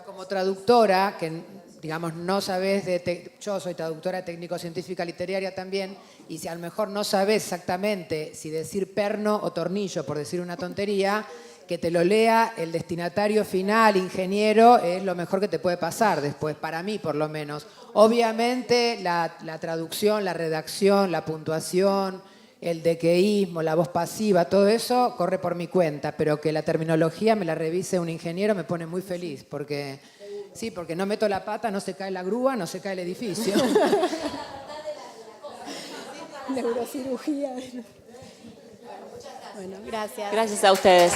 Como traductora, que digamos no sabés yo soy traductora técnico-científica literaria también, y si a lo mejor no sabés exactamente si decir perno o tornillo, por decir una tontería, que te lo lea el destinatario final, ingeniero, es lo mejor que te puede pasar después, para mí por lo menos. Obviamente la traducción, la redacción, la puntuación, el dequeísmo, la voz pasiva, todo eso corre por mi cuenta, pero que la terminología me la revise un ingeniero me pone muy feliz, porque no meto la pata, no se cae la grúa, no se cae el edificio. Neurocirugía. Bueno, gracias. Gracias a ustedes.